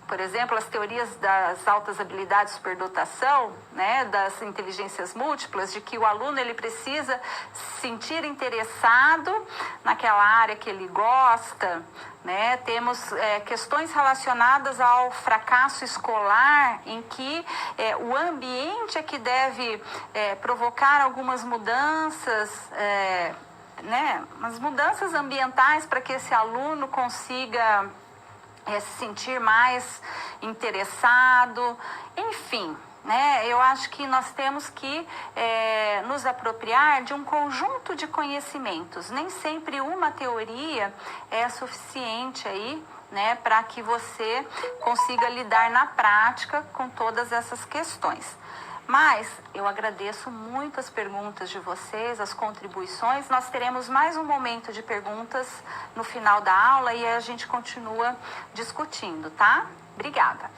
[SPEAKER 1] por exemplo, as teorias das altas habilidades de superdotação, né, das inteligências múltiplas, de que o aluno ele precisa se sentir interessado naquela área que ele gosta, né? Temos questões relacionadas ao fracasso escolar, em que o ambiente é que deve provocar algumas mudanças, né, umas mudanças ambientais para que esse aluno consiga se sentir mais interessado, enfim, né? Eu acho que nós temos que nos apropriar de um conjunto de conhecimentos. Nem sempre uma teoria é suficiente aí, né, para que você consiga lidar na prática com todas essas questões. Mas eu agradeço muito as perguntas de vocês, as contribuições. Nós teremos mais um momento de perguntas no final da aula e a gente continua discutindo, tá? Obrigada.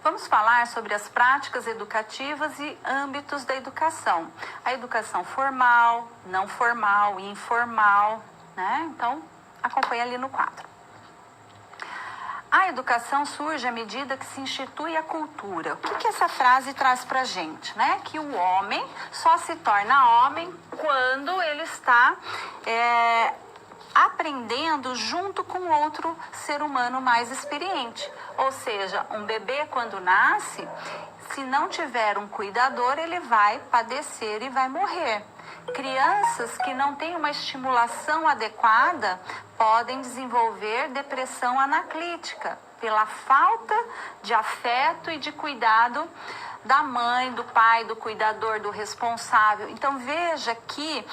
[SPEAKER 1] Vamos falar sobre as práticas educativas e âmbitos da educação. A educação formal, não formal e informal, né? Então, acompanhe ali no quadro. A educação surge à medida que se institui a cultura. O que essa frase traz para a gente, né? Que o homem só se torna homem quando ele está aprendendo junto com outro ser humano mais experiente. Ou seja, um bebê quando nasce, se não tiver um cuidador, ele vai padecer e vai morrer. Crianças que não têm uma estimulação adequada podem desenvolver depressão anaclítica pela falta de afeto e de cuidado da mãe, do pai, do cuidador, do responsável. Então veja que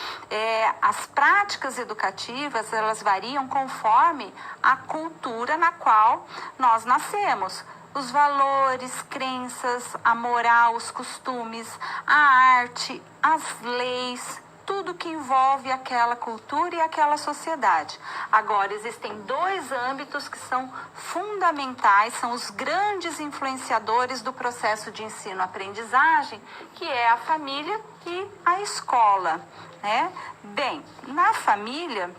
[SPEAKER 1] as práticas educativas elas variam conforme a cultura na qual nós nascemos. Os valores, crenças, a moral, os costumes, a arte, as leis, tudo que envolve aquela cultura e aquela sociedade. Agora, existem dois âmbitos que são fundamentais, são os grandes influenciadores do processo de ensino-aprendizagem, que é a família e a escola, né? Bem, na família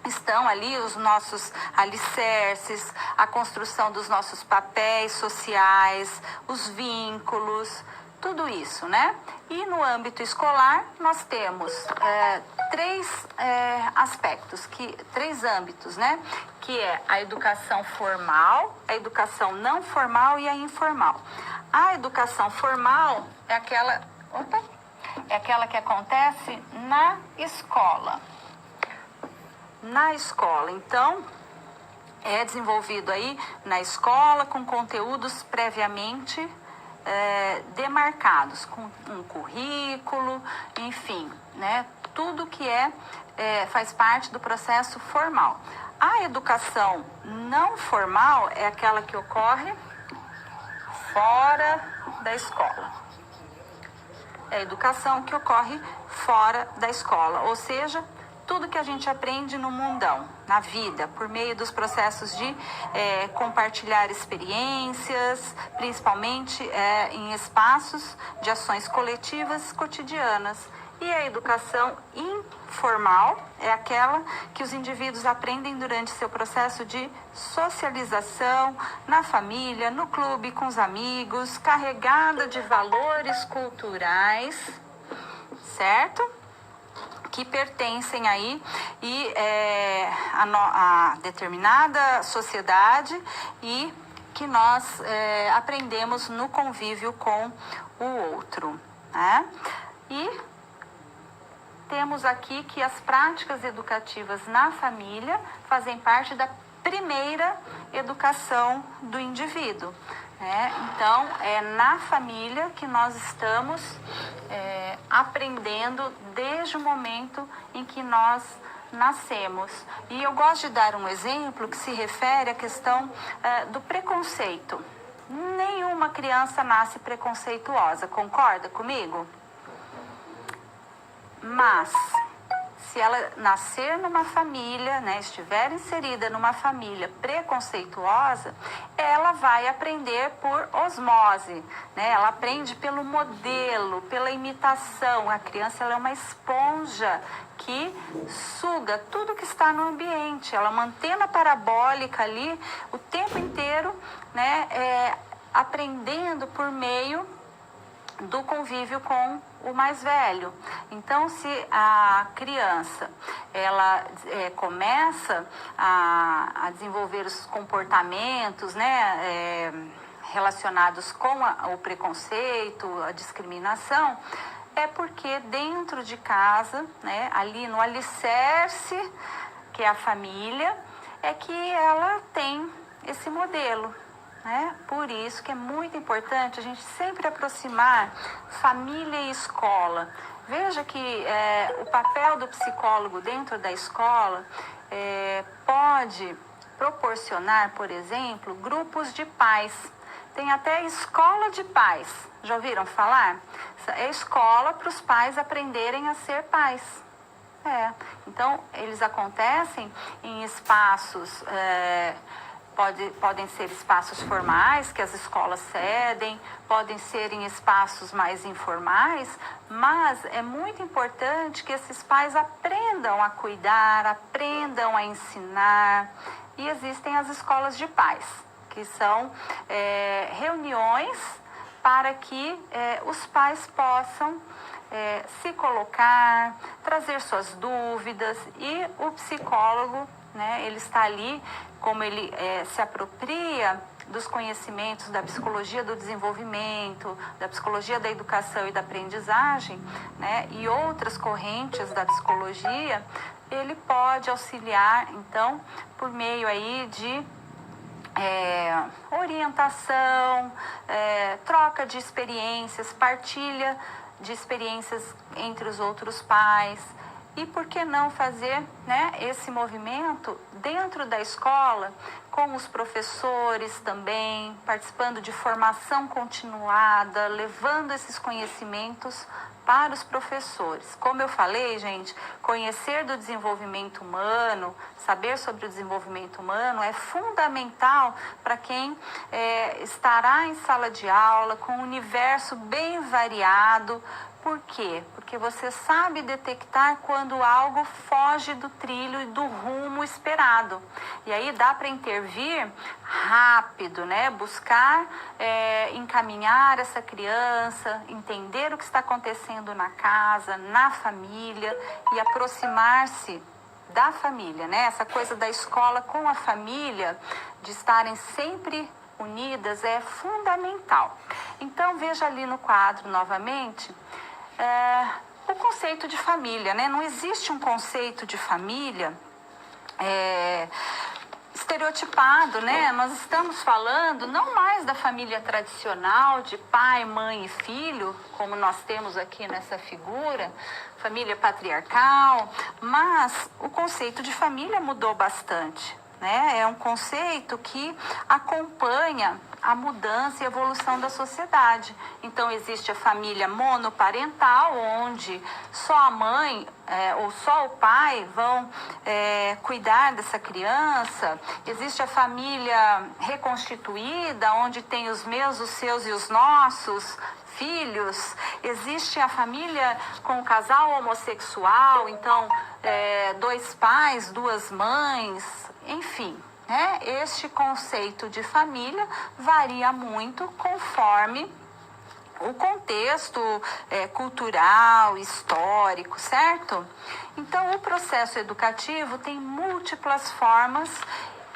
[SPEAKER 1] estão ali os nossos alicerces, a construção dos nossos papéis sociais, os vínculos, tudo isso, né? E no âmbito escolar, nós temos três aspectos, três âmbitos, né? Que é a educação formal, a educação não formal e a informal. A educação formal é aquela que acontece na escola. Na escola, então, é desenvolvido aí na escola com conteúdos previamente demarcados, com um currículo, enfim, né? Tudo que faz parte do processo formal. A educação não formal é aquela que ocorre fora da escola. É a educação que ocorre fora da escola, ou seja, tudo que a gente aprende no mundão, na vida, por meio dos processos de compartilhar experiências, principalmente em espaços de ações coletivas cotidianas. E a educação informal é aquela que os indivíduos aprendem durante seu processo de socialização, na família, no clube, com os amigos, carregada de valores culturais, certo? que pertencem aí a determinada sociedade e que nós aprendemos no convívio com o outro, né? E temos aqui que as práticas educativas na família fazem parte da primeira educação do indivíduo, né? Então, é na família que nós estamos aprendendo desde o momento em que nós nascemos. E eu gosto de dar um exemplo que se refere à questão do preconceito. Nenhuma criança nasce preconceituosa, concorda comigo? Mas, se ela nascer numa família, né, estiver inserida numa família preconceituosa, ela vai aprender por osmose, né? Ela aprende pelo modelo, pela imitação. A criança, ela é uma esponja que suga tudo que está no ambiente. Ela mantém a parabólica ali o tempo inteiro, né, aprendendo por meio do convívio com o mais velho. Então, se a criança ela começa a desenvolver os comportamentos, né, relacionados com o preconceito, a discriminação, é porque dentro de casa, né, ali no alicerce, que é a família, é que ela tem esse modelo, né? Por isso que é muito importante a gente sempre aproximar família e escola. Veja que o papel do psicólogo dentro da escola pode proporcionar, por exemplo, grupos de pais. Tem até escola de pais. Já ouviram falar? É escola para os pais aprenderem a ser pais. Então, eles acontecem em espaços... Podem ser espaços formais, que as escolas cedem, podem ser em espaços mais informais, mas é muito importante que esses pais aprendam a cuidar, aprendam a ensinar. E existem as escolas de pais, que são reuniões para que os pais possam se colocar, trazer suas dúvidas, e o psicólogo, né, ele está ali, como ele se apropria dos conhecimentos da psicologia do desenvolvimento, da psicologia da educação e da aprendizagem, né, e outras correntes da psicologia, ele pode auxiliar, então, por meio aí de orientação, troca de experiências, partilha de experiências entre os outros pais. E por que não fazer, né, esse movimento dentro da escola, com os professores também, participando de formação continuada, levando esses conhecimentos para os professores. Como eu falei, gente, conhecer do desenvolvimento humano, saber sobre o desenvolvimento humano é fundamental para quem estará em sala de aula com um universo bem variado. Por quê? Porque você sabe detectar quando algo foge do trilho e do rumo esperado. E aí dá para intervir rápido, né? Buscar encaminhar essa criança, entender o que está acontecendo na casa, na família, e aproximar-se da família, né? Essa coisa da escola com a família, de estarem sempre unidas, é fundamental. Então, veja ali no quadro novamente o conceito de família, né? Não existe um conceito de família estereotipado, né? Nós estamos falando não mais da família tradicional de pai, mãe e filho, como nós temos aqui nessa figura, família patriarcal, mas o conceito de família mudou bastante, né? É um conceito que acompanha a mudança e evolução da sociedade. Então, existe a família monoparental, onde só a mãe ou só o pai vão cuidar dessa criança. Existe a família reconstituída, onde tem os meus, os seus e os nossos filhos. Existe a família com o casal homossexual, então, 2 pais, 2 mães, enfim. Este conceito de família varia muito conforme o contexto cultural, histórico, certo? Então, o processo educativo tem múltiplas formas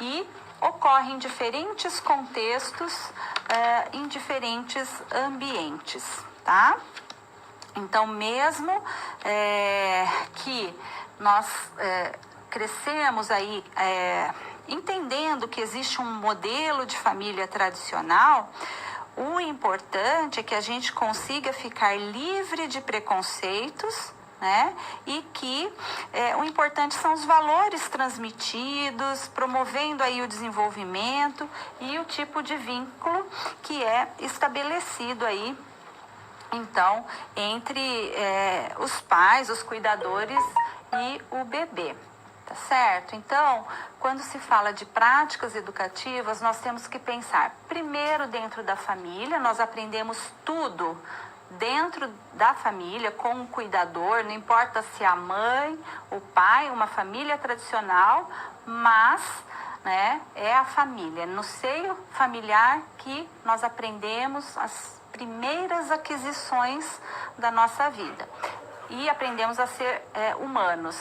[SPEAKER 1] e ocorre em diferentes contextos, em diferentes ambientes, tá? Então, mesmo que nós crescemos aí entendendo que existe um modelo de família tradicional, o importante é que a gente consiga ficar livre de preconceitos, né? E que o importante são os valores transmitidos, promovendo aí o desenvolvimento e o tipo de vínculo que é estabelecido aí, então, entre os pais, os cuidadores e o bebê. Tá certo? Então, quando se fala de práticas educativas, nós temos que pensar, primeiro, dentro da família, nós aprendemos tudo dentro da família, com um cuidador, não importa se é a mãe, o pai, uma família tradicional, mas né, é a família, no seio familiar que nós aprendemos as primeiras aquisições da nossa vida e aprendemos a ser humanos.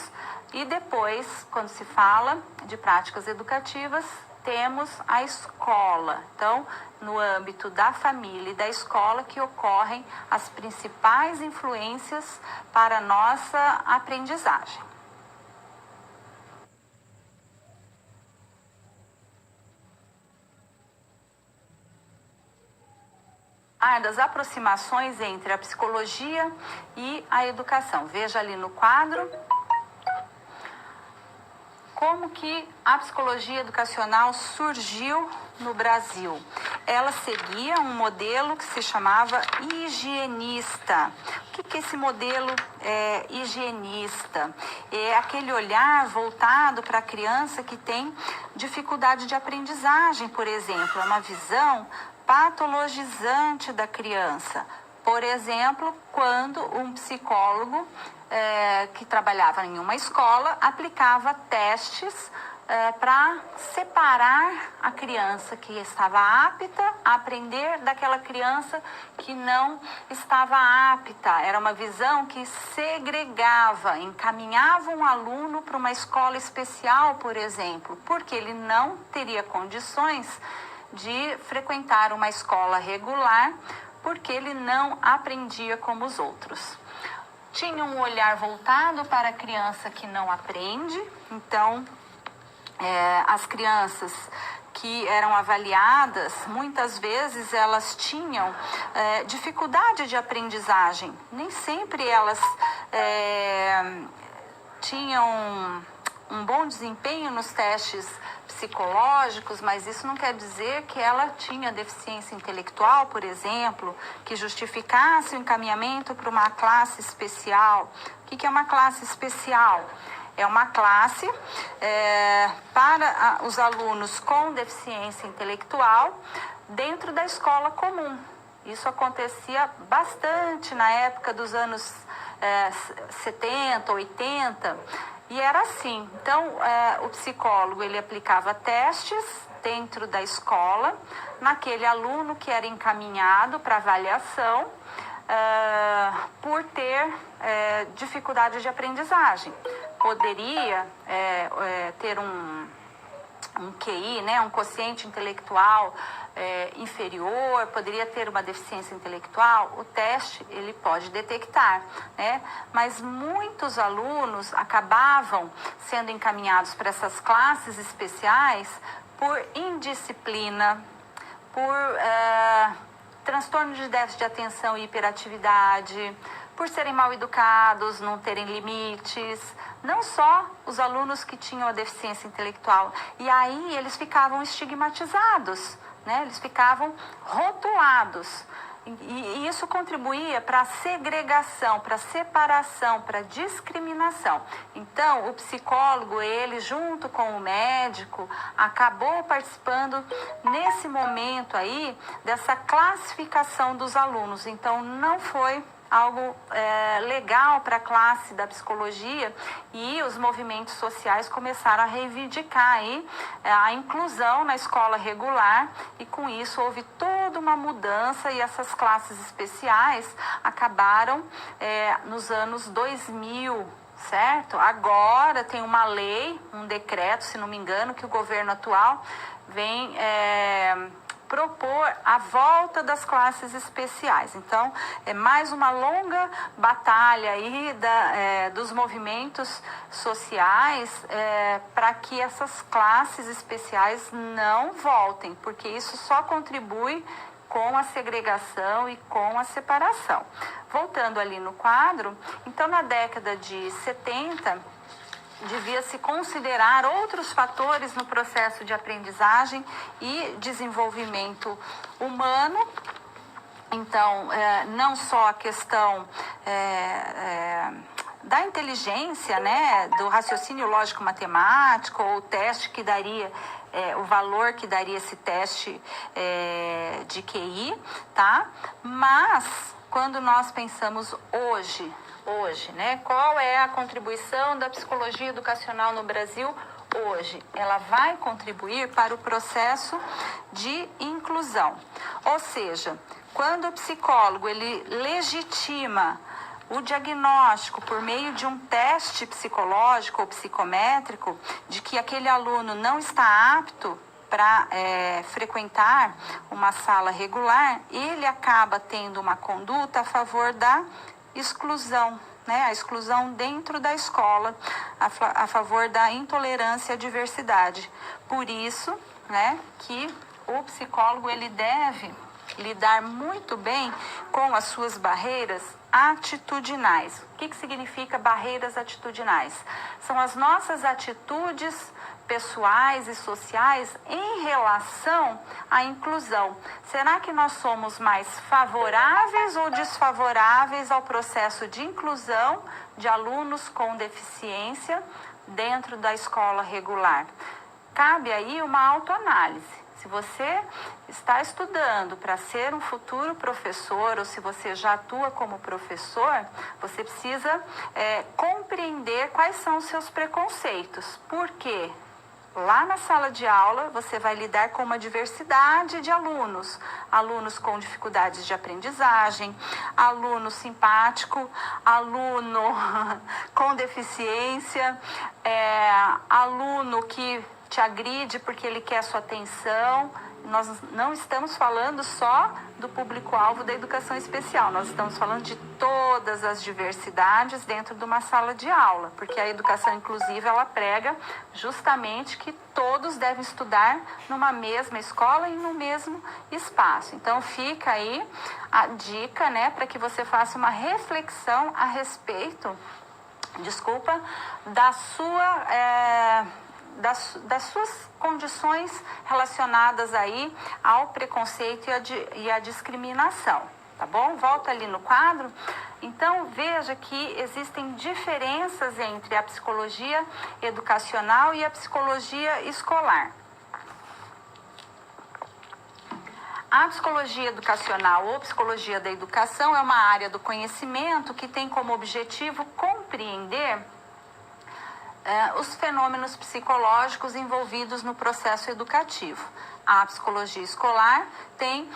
[SPEAKER 1] E depois, quando se fala de práticas educativas, temos a escola. Então, no âmbito da família e da escola que ocorrem as principais influências para a nossa aprendizagem. Das aproximações entre a psicologia e a educação. Veja ali no quadro como que a psicologia educacional surgiu no Brasil. Ela seguia um modelo que se chamava higienista. O que é esse modelo higienista? É aquele olhar voltado para a criança que tem dificuldade de aprendizagem, por exemplo. É uma visão patologizante da criança. Por exemplo, quando um psicólogo que trabalhava em uma escola aplicava testes para separar a criança que estava apta a aprender daquela criança que não estava apta. Era uma visão que segregava, encaminhava um aluno para uma escola especial, por exemplo, porque ele não teria condições de frequentar uma escola regular, porque ele não aprendia como os outros. Tinha um olhar voltado para a criança que não aprende, então as crianças que eram avaliadas, muitas vezes elas tinham dificuldade de aprendizagem, nem sempre elas tinham um bom desempenho nos testes psicológicos, mas isso não quer dizer que ela tinha deficiência intelectual, por exemplo, que justificasse o encaminhamento para uma classe especial. O que é uma classe especial? É uma classe para os alunos com deficiência intelectual dentro da escola comum. Isso acontecia bastante na época dos anos 70, 80, e era assim. Então, o psicólogo ele aplicava testes dentro da escola, naquele aluno que era encaminhado para avaliação por ter dificuldade de aprendizagem. Poderia ter um QI, né, um quociente intelectual inferior, poderia ter uma deficiência intelectual. O teste ele pode detectar, né? Mas muitos alunos acabavam sendo encaminhados para essas classes especiais por indisciplina, por transtorno de déficit de atenção e hiperatividade, por serem mal educados, não terem limites, não só os alunos que tinham a deficiência intelectual. E aí eles ficavam estigmatizados, né? Eles ficavam rotulados. E isso contribuía para a segregação, para a separação, para a discriminação. Então, o psicólogo, ele junto com o médico, acabou participando nesse momento aí dessa classificação dos alunos. Então, não foi algo legal para a classe da psicologia, e os movimentos sociais começaram a reivindicar aí a inclusão na escola regular, e com isso houve todo toda uma mudança e essas classes especiais acabaram nos anos 2000, certo? Agora tem uma lei, um decreto, se não me engano, que o governo atual vem propor a volta das classes especiais. Então, é mais uma longa batalha aí dos movimentos sociais para que essas classes especiais não voltem, porque isso só contribui com a segregação e com a separação. Voltando ali no quadro, então na década de 70, devia-se considerar outros fatores no processo de aprendizagem e desenvolvimento humano. Então, não só a questão da inteligência, né, do raciocínio lógico-matemático, ou o teste que daria, o valor que daria esse teste de QI, tá? Mas, quando nós pensamos hoje, né? Qual é a contribuição da psicologia educacional no Brasil hoje? Ela vai contribuir para o processo de inclusão. Ou seja, quando o psicólogo ele legitima o diagnóstico por meio de um teste psicológico ou psicométrico de que aquele aluno não está apto para frequentar uma sala regular, ele acaba tendo uma conduta a favor da exclusão, né? A exclusão dentro da escola, a favor da intolerância à diversidade. Por isso, né, que o psicólogo ele deve lidar muito bem com as suas barreiras atitudinais. O que significa barreiras atitudinais? São as nossas atitudes pessoais e sociais em relação à inclusão. Será que nós somos mais favoráveis ou desfavoráveis ao processo de inclusão de alunos com deficiência dentro da escola regular? Cabe aí uma autoanálise. Se você está estudando para ser um futuro professor ou se você já atua como professor, você precisa compreender quais são os seus preconceitos. Por quê? Lá na sala de aula, você vai lidar com uma diversidade de alunos. Alunos com dificuldades de aprendizagem, aluno simpático, aluno com deficiência, aluno que te agride porque ele quer sua atenção. Nós não estamos falando só do público-alvo da educação especial, nós estamos falando de todas as diversidades dentro de uma sala de aula, porque a educação inclusiva, ela prega justamente que todos devem estudar numa mesma escola e no mesmo espaço. Então, fica aí a dica, né, para que você faça uma reflexão a respeito, das suas condições relacionadas aí ao preconceito e à discriminação, tá bom? Volta ali no quadro. Então, veja que existem diferenças entre a psicologia educacional e a psicologia escolar. A psicologia educacional ou psicologia da educação é uma área do conhecimento que tem como objetivo compreender os fenômenos psicológicos envolvidos no processo educativo. A psicologia escolar tem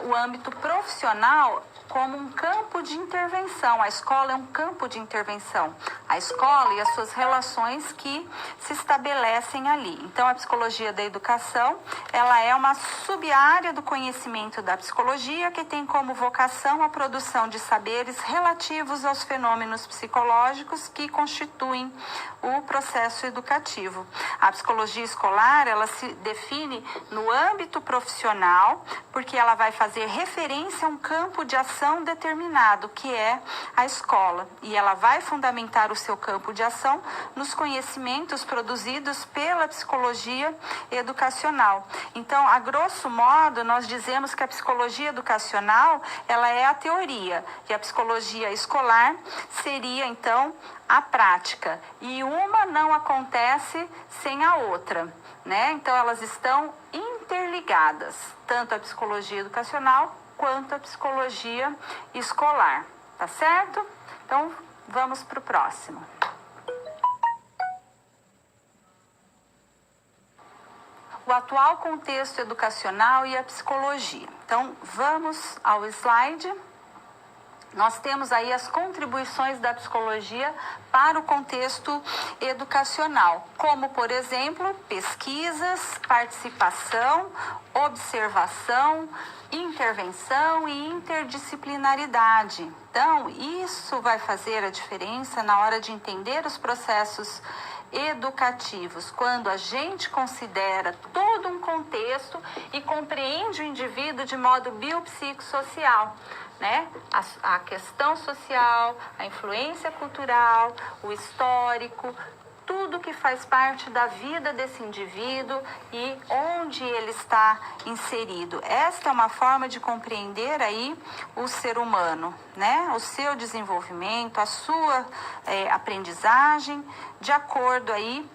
[SPEAKER 1] o âmbito profissional como um campo de intervenção. A escola é um campo de intervenção. A escola e as suas relações que se estabelecem ali. Então, a psicologia da educação, ela é uma sub-área do conhecimento da psicologia que tem como vocação a produção de saberes relativos aos fenômenos psicológicos que constituem o processo educativo. A psicologia escolar, ela se define no âmbito profissional, porque ela vai fazer referência a um campo de ação determinado, que é a escola, e ela vai fundamentar o seu campo de ação nos conhecimentos produzidos pela psicologia educacional. Então, a grosso modo, nós dizemos que a psicologia educacional, ela é a teoria, e a psicologia escolar seria, então, a prática, e uma não acontece sem a outra, né? Então, elas estão interligadas, tanto a psicologia educacional quanto a psicologia escolar, tá certo? Então, vamos para o próximo. o atual contexto educacional e a psicologia. Então, vamos ao slide. Nós temos aí as contribuições da psicologia para o contexto educacional, como, por exemplo, pesquisas, participação, observação, intervenção e interdisciplinaridade. Então, isso vai fazer a diferença na hora de entender os processos educativos, quando a gente considera todo um contexto e compreende o indivíduo de modo biopsicossocial, né? A questão social, a influência cultural, o histórico, tudo que faz parte da vida desse indivíduo e onde ele está inserido. Esta é uma forma de compreender aí o ser humano, né? O seu desenvolvimento, a sua aprendizagem, de acordo aí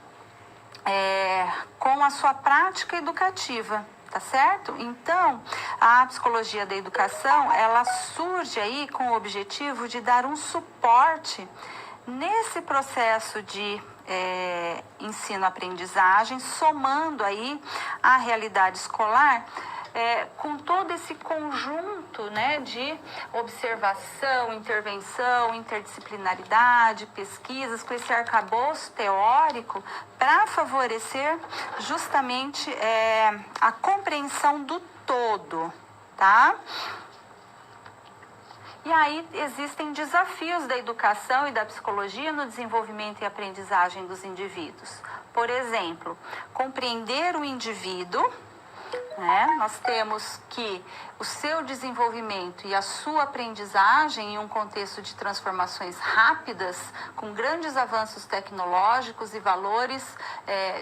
[SPEAKER 1] com a sua prática educativa. Tá certo? Então, a psicologia da educação, ela surge aí com o objetivo de dar um suporte nesse processo de ensino-aprendizagem, somando aí a realidade escolar, com todo esse conjunto, né, de observação, intervenção, interdisciplinaridade, pesquisas, com esse arcabouço teórico, para favorecer justamente a compreensão do todo, tá? E aí existem desafios da educação e da psicologia no desenvolvimento e aprendizagem dos indivíduos. Por exemplo, compreender o indivíduo, né? Nós temos que o seu desenvolvimento e a sua aprendizagem em um contexto de transformações rápidas, com grandes avanços tecnológicos e valores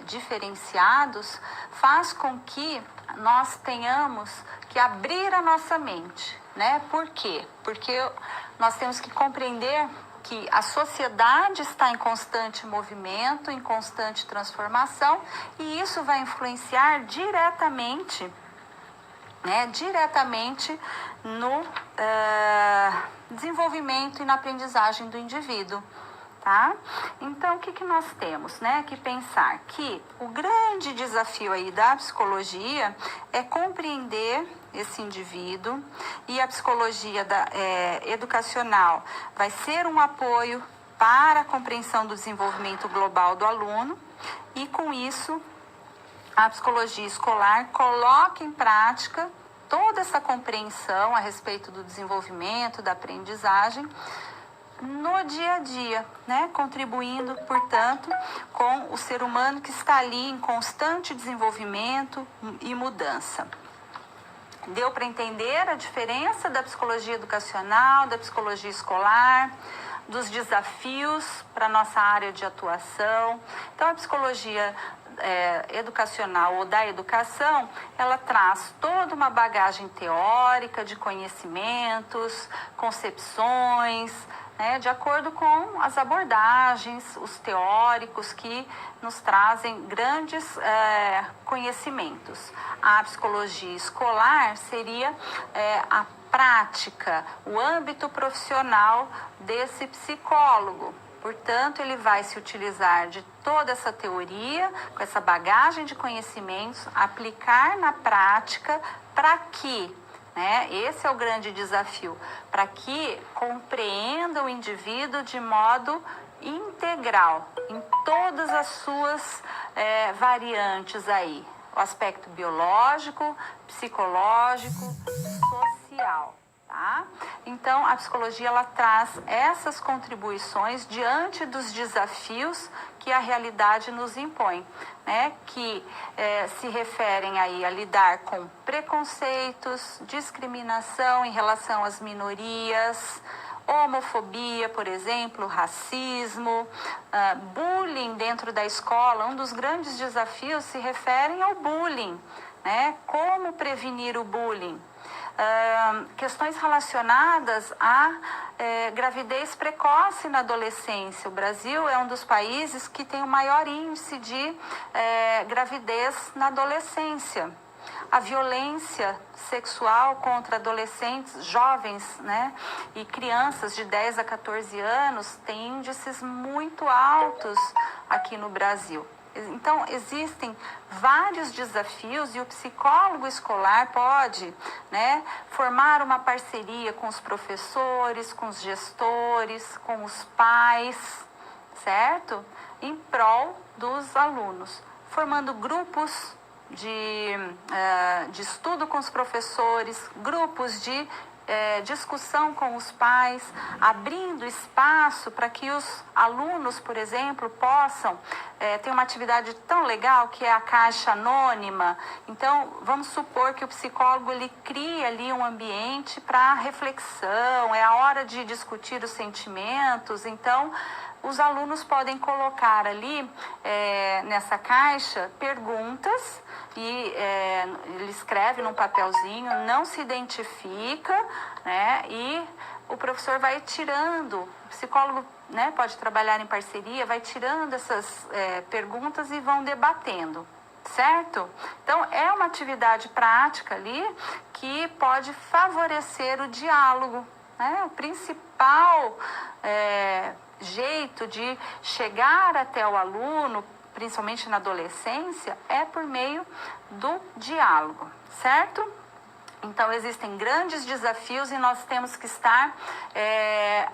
[SPEAKER 1] diferenciados, faz com que nós tenhamos que abrir a nossa mente, né? Por quê? Porque nós temos que compreender que a sociedade está em constante movimento, em constante transformação, e isso vai influenciar diretamente no desenvolvimento e na aprendizagem do indivíduo. Tá? Então, o que nós temos, né, que pensar? Que o grande desafio aí da psicologia é compreender esse indivíduo, e a psicologia educacional vai ser um apoio para a compreensão do desenvolvimento global do aluno, e com isso a psicologia escolar coloca em prática toda essa compreensão a respeito do desenvolvimento, da aprendizagem, no dia a dia, né? Contribuindo, portanto, com o ser humano que está ali em constante desenvolvimento e mudança. Deu para entender a diferença da psicologia educacional, da psicologia escolar, dos desafios para a nossa área de atuação? Então, a psicologia educacional ou da educação, ela traz toda uma bagagem teórica de conhecimentos, concepções, né, de acordo com as abordagens, os teóricos que nos trazem grandes conhecimentos. A psicologia escolar seria a prática, o âmbito profissional desse psicólogo. Portanto, ele vai se utilizar de toda essa teoria, com essa bagagem de conhecimentos, aplicar na prática para que, né, esse é o grande desafio, para que compreenda o indivíduo de modo integral, em todas as suas variantes aí, o aspecto biológico, psicológico, social. Tá? Então, a psicologia ela traz essas contribuições diante dos desafios que a realidade nos impõe, né? Que se referem aí a lidar com preconceitos, discriminação em relação às minorias, homofobia, por exemplo, racismo, bullying dentro da escola. Um dos grandes desafios se referem ao bullying, né? Como prevenir o bullying? Questões relacionadas à gravidez precoce na adolescência. O Brasil é um dos países que tem o maior índice de gravidez na adolescência. A violência sexual contra adolescentes, jovens, né, e crianças de 10 a 14 anos tem índices muito altos aqui no Brasil. Então, existem vários desafios e o psicólogo escolar pode, né, formar uma parceria com os professores, com os gestores, com os pais, certo? Em prol dos alunos, formando grupos de estudo com os professores, grupos de discussão com os pais, abrindo espaço para que os alunos, por exemplo, possam ter uma atividade tão legal que é a caixa anônima. Então, vamos supor que o psicólogo ele cria ali um ambiente para reflexão, é a hora de discutir os sentimentos. Então, os alunos podem colocar ali nessa caixa perguntas e ele escreve num papelzinho, não se identifica, né? E o professor vai tirando, o psicólogo, né, pode trabalhar em parceria, vai tirando essas perguntas e vão debatendo, certo? Então, é uma atividade prática ali que pode favorecer o diálogo, né? O principal jeito de chegar até o aluno, principalmente na adolescência, é por meio do diálogo, certo? Então, existem grandes desafios e nós temos que estar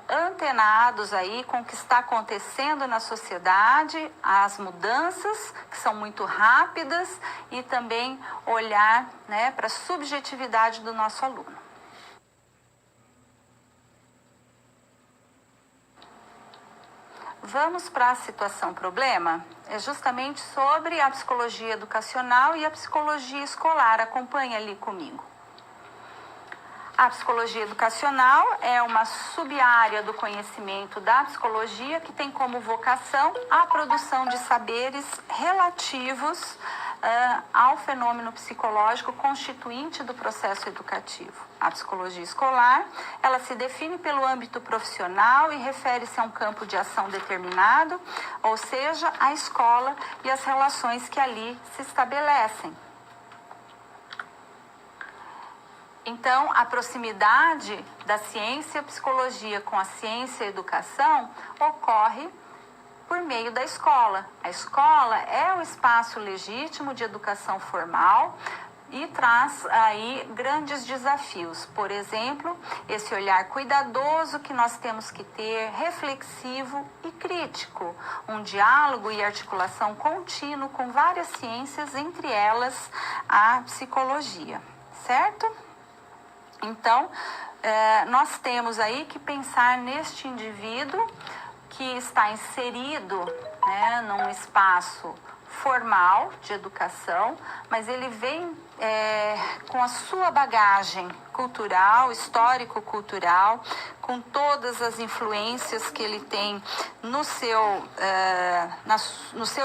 [SPEAKER 1] antenados aí com o que está acontecendo na sociedade, as mudanças que são muito rápidas e também olhar, né, para a subjetividade do nosso aluno. Vamos para a situação problema? É justamente sobre a psicologia educacional e a psicologia escolar. Acompanhe ali comigo. A psicologia educacional é uma sub-área do conhecimento da psicologia que tem como vocação a produção de saberes relativos ao fenômeno psicológico constituinte do processo educativo. A psicologia escolar, ela se define pelo âmbito profissional e refere-se a um campo de ação determinado, ou seja, a escola e as relações que ali se estabelecem. Então, a proximidade da ciência e psicologia com a ciência e a educação ocorre por meio da escola. A escola é o espaço legítimo de educação formal e traz aí grandes desafios. Por exemplo, esse olhar cuidadoso que nós temos que ter, reflexivo e crítico. Um diálogo e articulação contínuo com várias ciências, entre elas a psicologia, certo? Então, nós temos aí que pensar neste indivíduo que está inserido, né, num espaço formal de educação, mas ele vem com a sua bagagem cultural, histórico-cultural, com todas as influências que ele tem no seu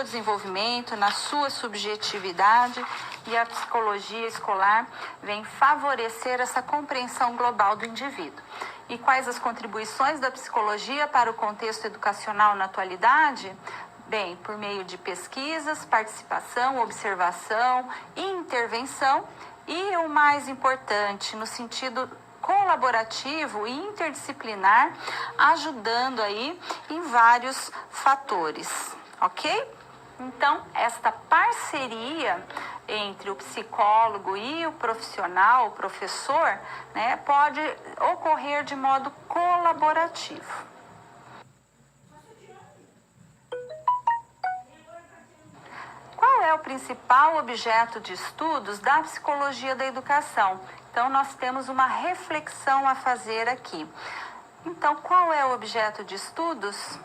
[SPEAKER 1] desenvolvimento, na sua subjetividade, e a psicologia escolar vem favorecer essa compreensão global do indivíduo. E quais as contribuições da psicologia para o contexto educacional na atualidade? Bem, por meio de pesquisas, participação, observação e intervenção, e o mais importante, no sentido colaborativo e interdisciplinar, ajudando aí em vários fatores, ok? Então, esta parceria entre o psicólogo e o profissional, o professor, né, pode ocorrer de modo colaborativo. Qual é o principal objeto de estudos da psicologia da educação? Então, nós temos uma reflexão a fazer aqui. Então, qual é o objeto de estudos?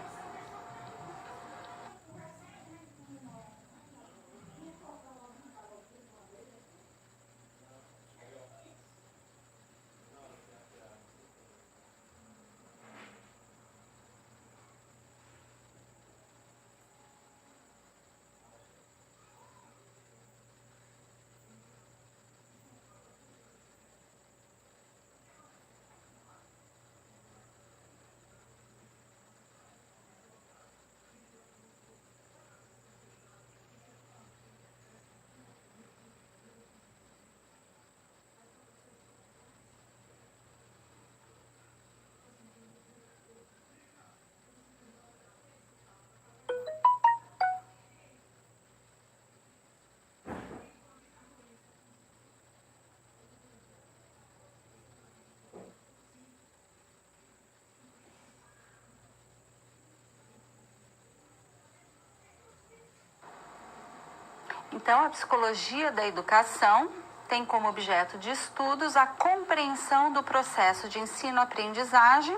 [SPEAKER 1] Então, a psicologia da educação tem como objeto de estudos a compreensão do processo de ensino-aprendizagem,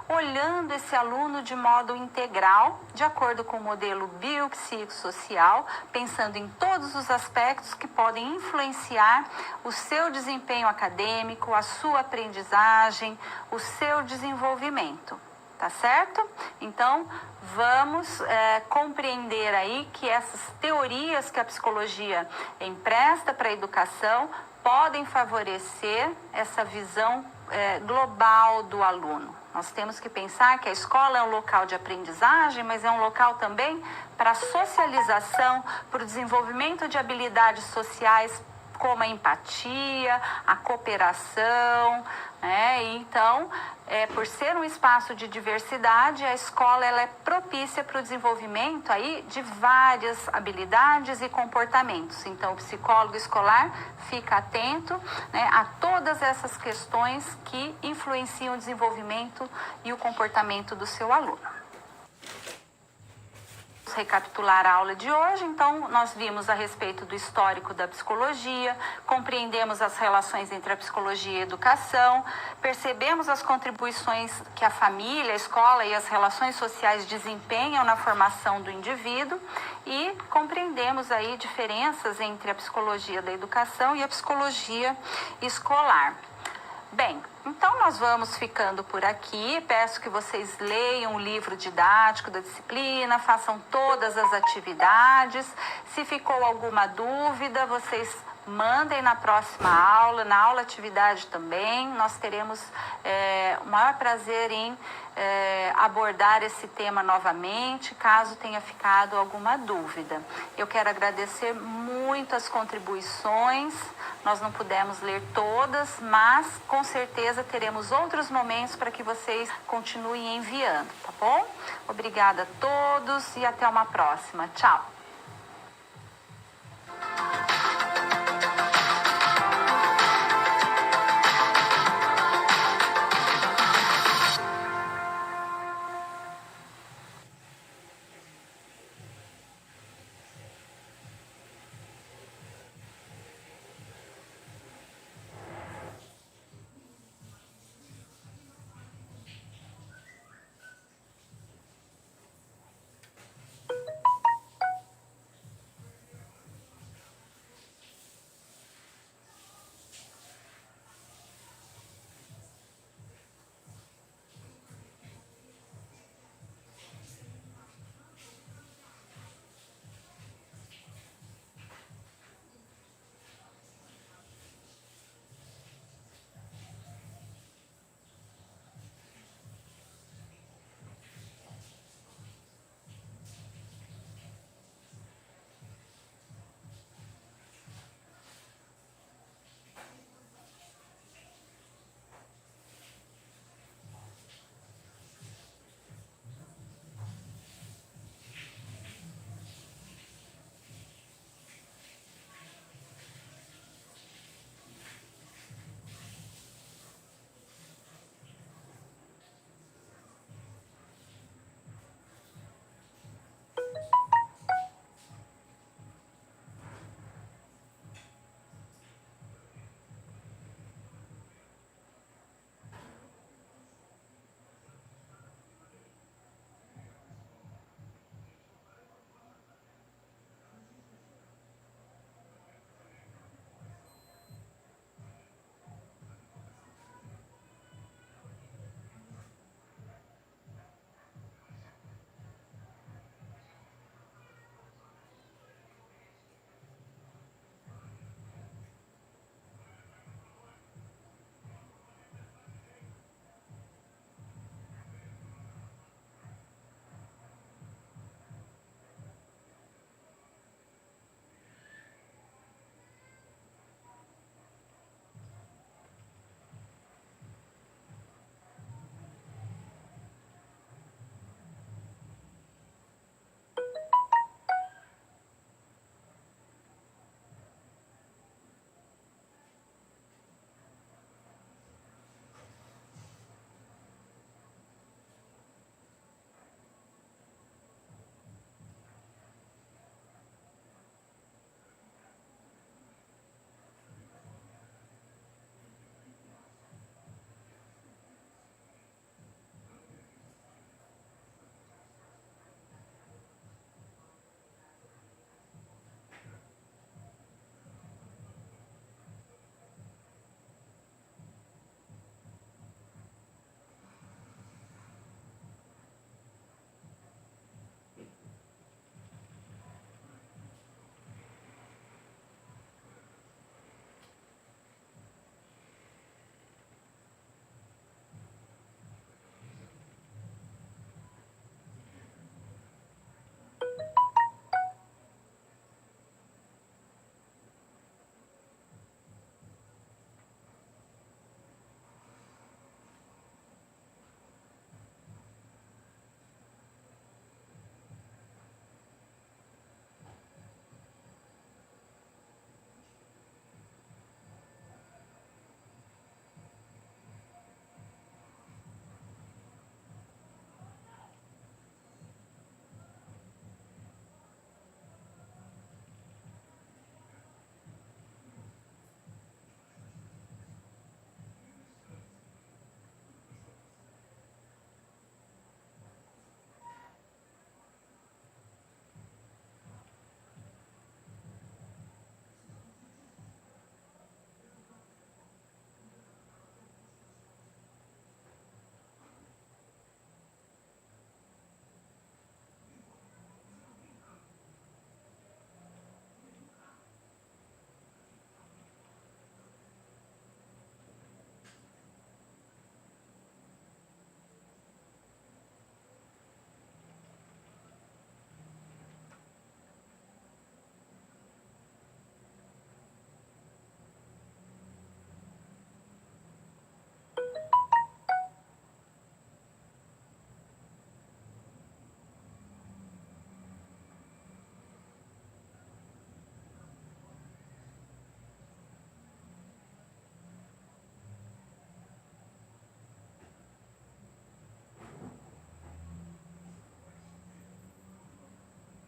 [SPEAKER 1] olhando esse aluno de modo integral, de acordo com o modelo biopsicossocial, pensando em todos os aspectos que podem influenciar o seu desempenho acadêmico, a sua aprendizagem, o seu desenvolvimento. Tá certo? Então, vamos compreender aí que essas teorias que a psicologia empresta para a educação podem favorecer essa visão global do aluno. Nós temos que pensar que a escola é um local de aprendizagem, mas é um local também para socialização, para o desenvolvimento de habilidades sociais como a empatia, a cooperação, né? Então, por ser um espaço de diversidade, a escola ela é propícia para o desenvolvimento aí de várias habilidades e comportamentos. Então, o psicólogo escolar fica atento, né, a todas essas questões que influenciam o desenvolvimento e o comportamento do seu aluno. Recapitular a aula de hoje, então nós vimos a respeito do histórico da psicologia, compreendemos as relações entre a psicologia e a educação, percebemos as contribuições que a família, a escola e as relações sociais desempenham na formação do indivíduo e compreendemos aí diferenças entre a psicologia da educação e a psicologia escolar. Bem, então nós vamos ficando por aqui. Peço que vocês leiam o livro didático da disciplina, façam todas as atividades. Se ficou alguma dúvida, vocês mandem na próxima aula, na aula atividade também. Nós teremos o maior prazer em abordar esse tema novamente, caso tenha ficado alguma dúvida. Eu quero agradecer muito as contribuições. Nós não pudemos ler todas, mas com certeza teremos outros momentos para que vocês continuem enviando, tá bom? Obrigada a todos e até uma próxima. Tchau!